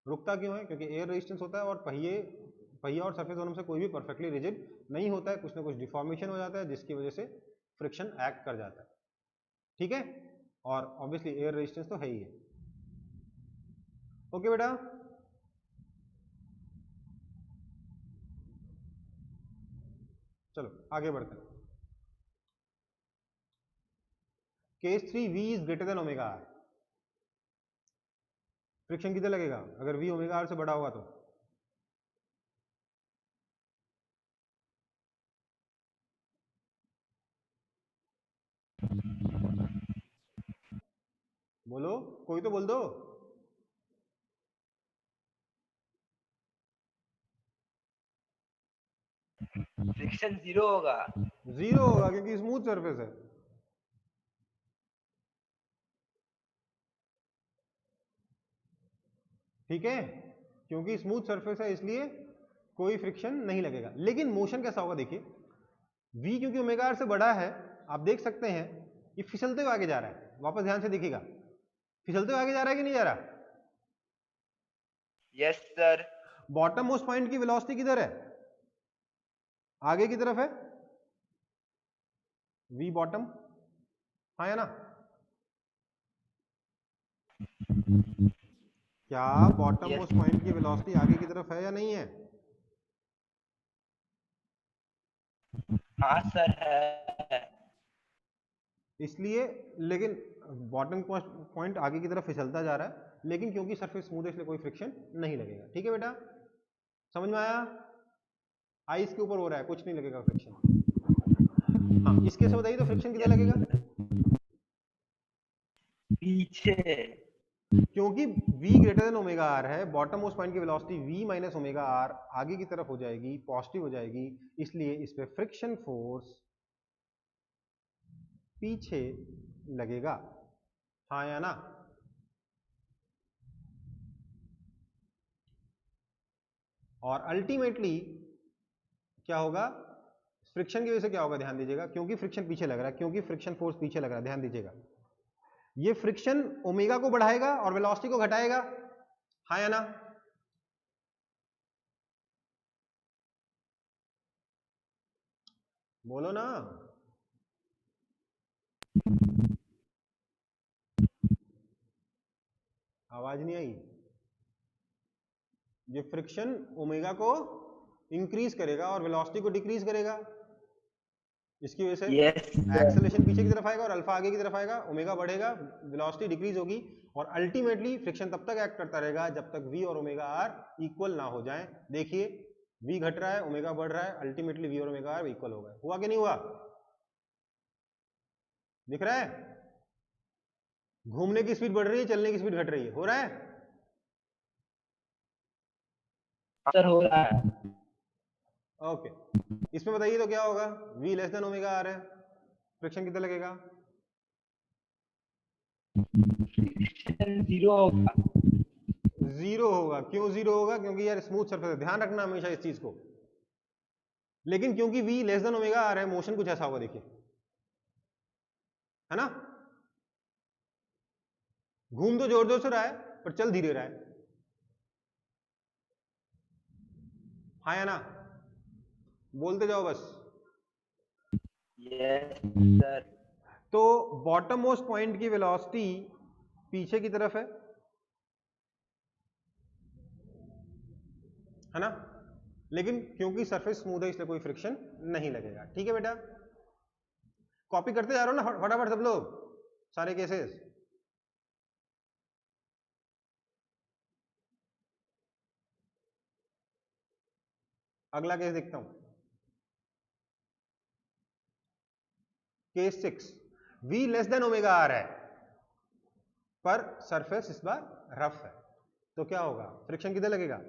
रुकता क्यों है? क्योंकि एयर रेजिस्टेंस होता है और पहिया और सरफेस दोनों से कोई भी परफेक्टली रिजिड नहीं होता है, कुछ ना कुछ डिफॉर्मेशन हो जाता है जिसकी वजह से फ्रिक्शन एक्ट कर जाता है, ठीक है। और ऑब्वियसली एयर रेजिस्टेंस तो है ही है। ओके बेटा, चलो आगे बढ़ते हैं। Case 3 V is greater than omega R. Friction कितना लगेगा अगर V ओमेगा आर से बड़ा होगा तो? बोलो, कोई तो बोल दो। फ्रिक्शन 0 होगा। 0 होगा क्योंकि स्मूथ सरफेस है। ठीक है, क्योंकि स्मूथ सरफेस है इसलिए कोई फ्रिक्शन नहीं लगेगा। लेकिन मोशन कैसा होगा देखिए, V क्योंकि ओमेगा आर से बड़ा है, आप देख सकते हैं ये फिसलते हुए आगे जा रहा है। वापस ध्यान से देखिएगा, फिसलते हुए आगे जा रहा है कि नहीं जा रहा? Yes sir. Bottom most point की वेलोसिटी किधर है? आगे की तरफ है, V बॉटम, हाँ या ना? क्या बॉटम Yes. मोस्ट पॉइंट की वेलोसिटी आगे की तरफ है या नहीं है? हाँ सर है। इसलिए, लेकिन बॉटम पॉइंट आगे की तरफ फिसलता जा रहा है, लेकिन क्योंकि सरफेस स्मूथ है इसलिए कोई फ्रिक्शन नहीं लगेगा। ठीक है बेटा, समझ में आया? आइस के ऊपर हो रहा है, कुछ नहीं लगेगा फ्रिक्शन। हाँ, इसके से बताइए तो फ्रिक्शन कितना लगेगा? पीछे। क्योंकि V greater than omega are है, बॉटम मोस्ट पॉइंट की velocity V minus omega R आगे की तरफ हो जाएगी, पॉजिटिव हो जाएगी, इसलिए इस पे फ्रिक्शन फोर्स पीछे लगेगा, हाँ या ना? और अल्टीमेटली क्या होगा? फ्रिक्शन की वजह से क्या होगा ध्यान दीजिएगा, क्योंकि फ्रिक्शन पीछे लग रहा है, क्योंकि फ्रिक्शन फोर्स पीछे लग रहा है, ध्यान दीजिएगा, ये फ्रिक्शन ओमेगा को बढ़ाएगा और वेलोसिटी को घटाएगा, हाँ या ना? बोलो ना। आवाज नहीं आई। ये फ्रिक्शन ओमेगा को इंक्रीज करेगा और वेलोसिटी को डिक्रीज करेगा, इसकी वजह से एक्सेलरेशन पीछे की तरफ आएगा और अल्फा आगे की तरफ आएगा, ओमेगा बढ़ेगा, वेलोसिटी डिक्रीज होगी और अल्टीमेटली फ्रिक्शन तब तक एक्ट करता रहेगा जब तक V और ओमेगा आर इक्वल ना हो जाएं। देखिए V घट रहा है, ओमेगा बढ़ रहा है, अल्टीमेटली V और ओमेगा आर इक्वल हो गए। हुआ कि नहीं हुआ? दिख रहा है? घूमने की स्पीड बढ़ रही है, चलने की स्पीड घट रही है, हो रहा है? सर हो रहा है। ओके, इसमें बताइए तो क्या होगा? V less than omega are है, फ्रिक्शन कितना लगेगा? फ्रिक्शन 0 होगा। 0 होगा। क्यों 0 होगा? क्योंकि यार स्मूथ सरफेस है, ध्यान रखना हमेशा इस चीज को। लेकिन क्योंकि V less than omega are है, मोशन कुछ ऐसा होगा, देखिए, है ना? घूम तो जोर जोर से रहा है पर चल धीरे रहा है, हाँ या ना? बोलते जाओ बस। Yes sir. तो बॉटम मोस्ट पॉइंट की वेलोसिटी पीछे की तरफ है ना? लेकिन क्योंकि सरफेस स्मूथ है इसलिए कोई फ्रिक्शन नहीं लगेगा। ठीक है बेटा, कॉपी करते जा रहे हो ना फटाफट सब लोग सारे केसेस? अगला केस देखता हूं, case 6, v less than omega are है पर सरफेस इस बार रफ है, तो क्या होगा, फ्रिक्शन किधर लगेगा?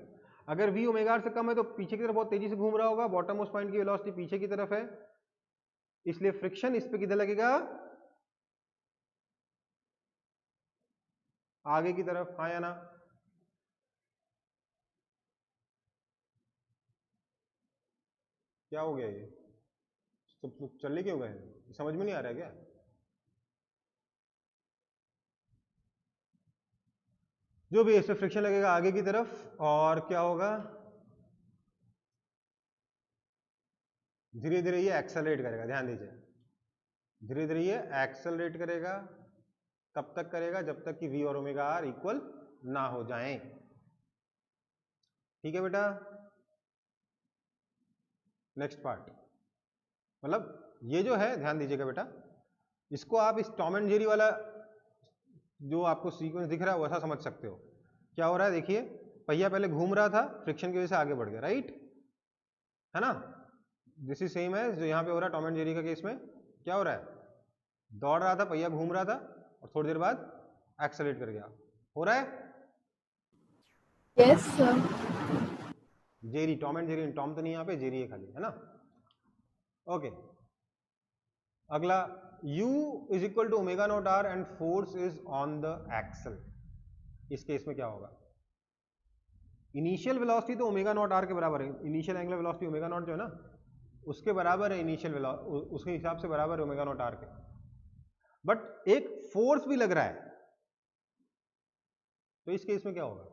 अगर v ओमेगा आर से कम है तो पीछे की तरफ बहुत तेजी से घूम रहा होगा, बॉटम मोस्ट पॉइंट की वेलोसिटी पीछे की तरफ है, इसलिए फ्रिक्शन इस पे किधर लगेगा? आगे की तरफ, हाँ या ना? क्या हो गया ये सब चलने क्यों गए, समझ में नहीं आ रहा है क्या? जो भी इस पे फ्रिक्शन लगेगा आगे की तरफ, और क्या होगा, धीरे धीरे ये एक्सेलरेट करेगा, ध्यान दीजिए, धीरे धीरे ये एक्सेलरेट करेगा, तब तक करेगा जब तक कि v और ओमेगा आर इक्वल ना हो जाएं। ठीक है बेटा, नेक्स्ट पार्ट, मतलब ये जो है ध्यान दीजिएगा बेटा, इसको आप इस टॉम एंड जेरी वाला जो आपको सीक्वेंस दिख रहा है वैसा समझ सकते हो। क्या हो रहा है देखिए, पहिया पहले घूम रहा था, फ्रिक्शन की वजह से आगे बढ़ गया, राइट है ना? दिस इज सेम है जो यहाँ पे हो रहा है टॉम एंड जेरी का केस में। क्या हो रहा है, दौड़ रहा था, पहिया घूम रहा था और थोड़ी देर बाद एक्सेलरेट कर गया, हो रहा है? Yes sir. Jerry, Tom and Jerry, Tom तो नहीं यहाँ पे, जेरी है खाली, है ना? ओके, अगला u is equal to omega naught R and force is on the axle. इस केस में क्या होगा, इनिशियल वेलोसिटी तो ओमेगा नॉट आर के बराबर है, initial angular velocity omega naught जो है ना उसके बराबर है, इनिशियल वेलोसिटी उसके हिसाब से बराबर है ओमेगा नॉट आर के, बट एक फोर्स भी लग रहा है, तो इस केस में क्या होगा?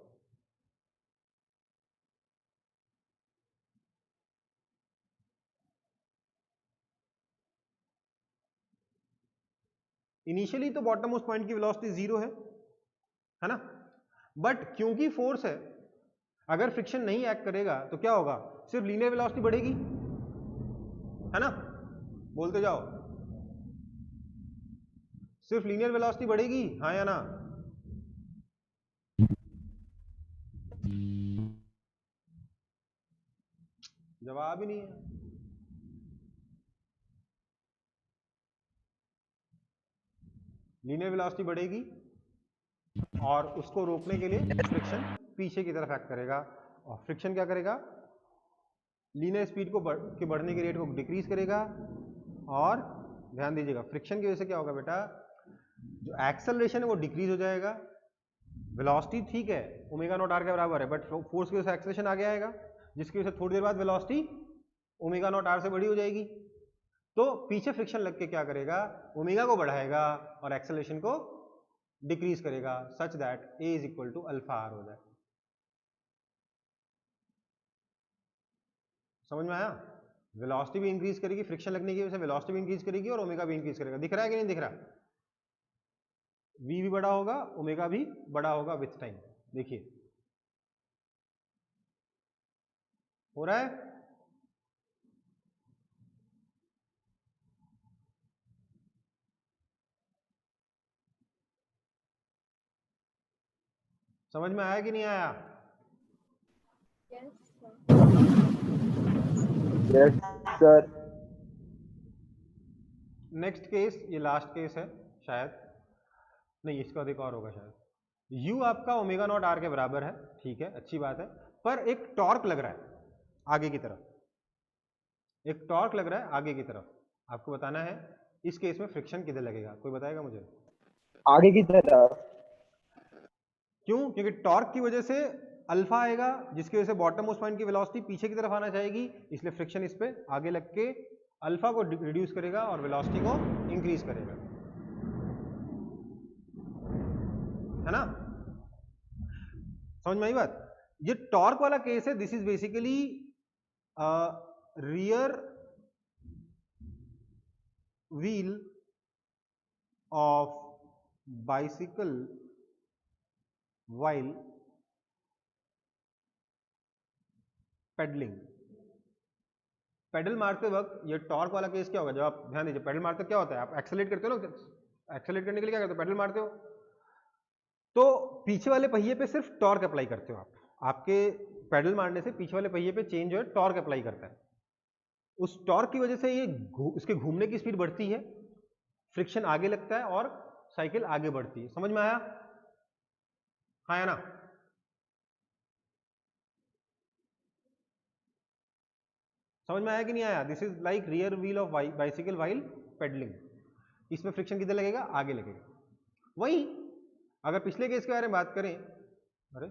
इनिशियली तो बॉटम मोस्ट पॉइंट की वेलोसिटी 0 है ना, बट क्योंकि फोर्स है, अगर फ्रिक्शन नहीं एक्ट करेगा तो क्या होगा, सिर्फ लीनियर वेलोसिटी बढ़ेगी, है ना? बोलते जाओ, सिर्फ लीनियर वेलोसिटी बढ़ेगी, हाँ या ना? जवाब ही नहीं है। लीनियर वेलोसिटी बढ़ेगी और उसको रोकने के लिए फ्रिक्शन पीछे की तरफ एक्ट करेगा, और फ्रिक्शन क्या करेगा, लीनियर स्पीड को के बढ़ने के रेट को डिक्रीज करेगा, और ध्यान दीजिएगा फ्रिक्शन की वजह से क्या होगा बेटा, जो एक्सेलरेशन है वो डिक्रीज हो जाएगा, वेलोसिटी ठीक है ओमेगा नॉट आर के बराबर है, बट फोर्स की वजह से एक्सेलरेशन आगे आएगा, जिसकी वजह से थोड़ी देर बाद वेलोसिटी ओमेगा नॉट आर से बड़ी हो जाएगी, तो पीछे फ्रिक्शन लग के क्या करेगा, ओमेगा को बढ़ाएगा और एक्सेलरेशन को डिक्रीज करेगा, such that A is equal to alpha R हो जाए। समझ में आया? वेलोसिटी भी इंक्रीज करेगी, फ्रिक्शन लगने की वजह से वेलोसिटी भी इंक्रीज करेगी और ओमेगा भी इंक्रीज करेगा। दिख रहा है कि नहीं दिख रहा? v भी बड़ा होगा, ओमेगा भी बड़ा होगा विथ टाइम। देखिए हो रहा है? समझ में आया कि नहीं आया? Yes sir. नेक्स्ट केस, ये लास्ट केस है शायद, नहीं इसका अधिक और होगा शायद। u आपका ओमेगा नॉट आर के बराबर है, ठीक है अच्छी बात है, पर एक टॉर्क लग रहा है आगे की तरफ, एक टॉर्क लग रहा है आगे की तरफ। आपको बताना है इस केस में फ्रिक्शन किधर लगेगा, कोई बताएगा मुझे? आगे की तरफ। क्यों? क्योंकि टॉर्क की वजह से अल्फा आएगा, जिसकी वजह से बॉटम मोस्ट पॉइंट की वेलोसिटी पीछे की तरफ आना चाहेगी, इसलिए फ्रिक्शन इस पे आगे लग के अल्फा को रिड्यूस करेगा और वेलोसिटी को इंक्रीज करेगा, है ना? समझ में आई बात? ये टॉर्क वाला केस है, this is basically rear wheel of bicycle while pedalling. Pedal मारते वक्त ये टॉर्क वाला केस क्या होगा, जब आप ध्यान दीजिए, पेडल मारते क्या होता है, आप एक्सेलरेट करते हो ना, एक्सेलरेट करने के लिए क्या करते हो, पेडल मारते हो, तो पीछे वाले पहिए पे सिर्फ टॉर्क अप्लाई करते हो आप, आपके पेडल मारने से पीछे वाले पहिए पे चेन जो है टॉर्क अप्लाई करता है, उस टॉर्क की वजह से ये इसके घूमने की स्पीड बढ़ती है, फ्रिक्शन आगे लगता है और साइकिल आगे बढ़ती है। समझ में आया? हाँ या ना? समझ में आया कि नहीं आया? This is like rear wheel of bicycle while pedalling. इसमें फ्रिक्शन किधर लगेगा? आगे लगेगा। वही अगर पिछले केस के बारे में बात करें, अरे